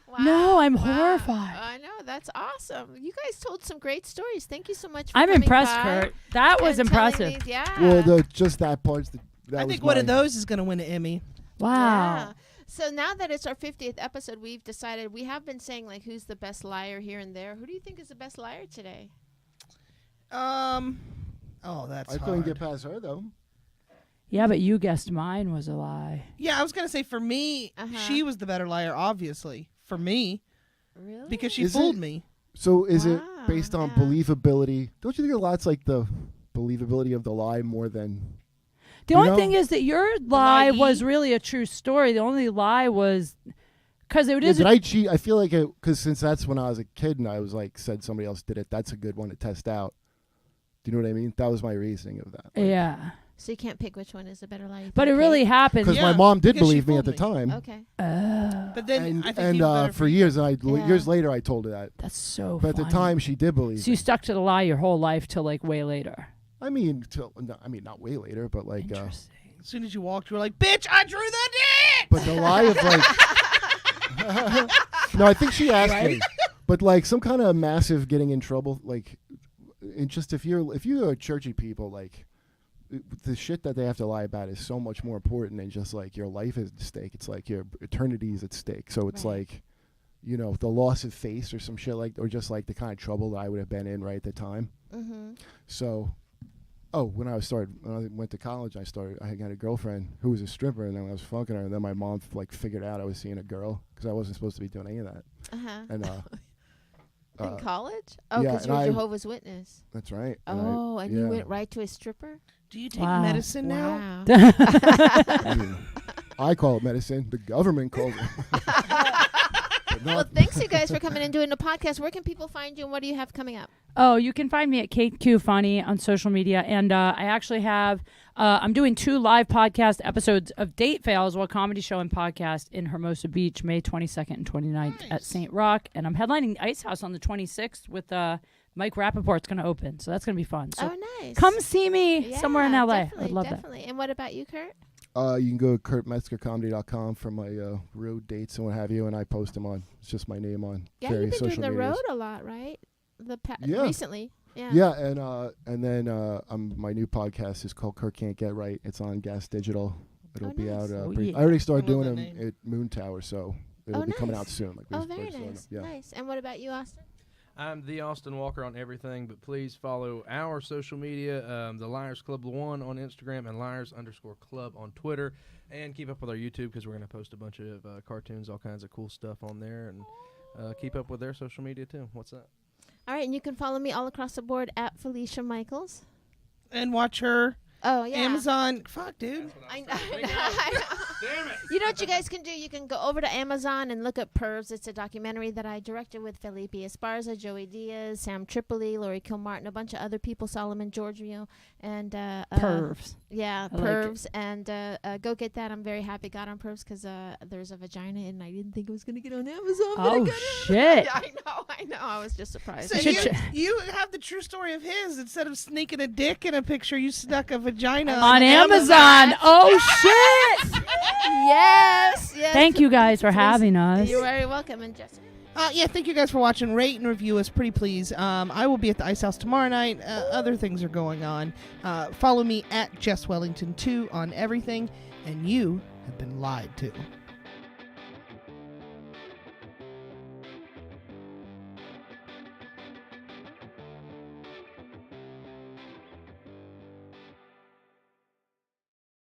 Wow. No, I'm Wow. horrified. I know. That's awesome. You guys told some great stories. Thank you so much for I'm coming impressed, by Kurt. That was and telling impressive. me- yeah. Well, just that part's that I was think one of my- those is going to win an Emmy. Wow. Yeah. So now that it's our 50th episode, we've decided we have been saying like who's the best liar here and there. Who do you think is the best liar today? Oh, that's I couldn't hard. get past her though. Yeah, but you guessed mine was a lie. Yeah, I was going to say for me, she was the better liar, obviously. For me, Really? because she Is fooled it? me. So is it Wow, based on yeah. believability? Don't you think a lot's like the believability of the lie more than The You only know? thing is that your lie lie-e? was really a true story. The only lie was because it Yeah, is. did I cheat? I feel like because since that's when I was a kid and I was like said somebody else did it, that's a good one to test out. Do you know what I mean? That was my reasoning of that. Like, Yeah, So you can't pick which one is the better liar. You but it pick really Kate? happened. Because Yeah, my mom did because she believe me at the fooled me. time, Okay. But then and I think even better for years, and Yeah. years later, I told her that. That's so. But at the funny. time, she did believe. so you me. stuck to the lie your whole life till like way later. I mean, not way later, but like. Interesting. As soon as you walked, you were like, "Bitch, I drew the dick." But the lie of like. No, I think she asked me, but like some kind of massive getting in trouble, like, just if you're churchy people, like, the shit that they have to lie about is so much more important than just like your life is at stake. It's like your eternity is at stake. So it's like, you know, the loss of face or some shit like, or just like the kind of trouble that I would have been in right at the time. Mm-hmm. So, when I went to college, I had a girlfriend who was a stripper, and then I was fucking her, and then my mom like figured out I was seeing a girl because I wasn't supposed to be doing any of that. Uh-huh. And in college? Oh, yeah, because you're a Jehovah's Witness. That's right. And you went right to a stripper? Do you take medicine now? Wow. I call it medicine. The government calls it. Well, thanks you guys for coming and doing the podcast. Where can people find you, and what do you have coming up? Oh, you can find me at KQ Funny on social media, and I actually have I'm doing 2 live podcast episodes of Date Fails, a comedy show and podcast in Hermosa Beach, May 22nd and 29th at St. Rock, and I'm headlining the Ice House on the 26th with Mike Rappaport's going to open, so that's going to be fun. So nice. Come see me somewhere in LA. I'd love that. And what about you, Kurt? You can go to kurtmetzgercomedy.com for my road dates and what have you, and I post them on. It's just my name on various social medias. You've been doing the road a lot, right? Recently. Yeah. Yeah, and then my new podcast is called Kurt Can't Get Right. It's on Gas Digital. It'll be out. I already started doing them at Moon Tower, so it'll be coming out soon. Very nice. Nice. And what about you, Austin? I'm the Austin Walker on everything, but please follow our social media, the Liars Club 1 on Instagram and Liars_Club on Twitter, and keep up with our YouTube because we're going to post a bunch of cartoons, all kinds of cool stuff on there, and keep up with their social media too. What's that? All right, and you can follow me all across the board at Felicia Michaels. And watch her. Oh, yeah. Amazon. Fuck, dude. I know. Damn it. You know what you guys can do? You can go over to Amazon and look up Pervs. It's a documentary that I directed with Felipe Esparza, Joey Diaz, Sam Tripoli, Lori Kilmartin, a bunch of other people, Solomon Giorgio, and Pervs. Yeah, Pervs. And go get that. I'm very happy got on Pervs because there's a vagina, and I didn't think it was going to get on Amazon. Oh, shit. I know. I was just surprised. So you have the true story of his. Instead of sneaking a dick in a picture, you snuck a vagina on Amazon. Oh, shit. Yes. Thank you guys for having us. You're very welcome. And Jessica? Thank you guys for watching. Rate and review us, pretty please. I will be at the Ice House tomorrow night. Other things are going on. Follow me at Jess Wellington 2 on everything. And you have been lied to.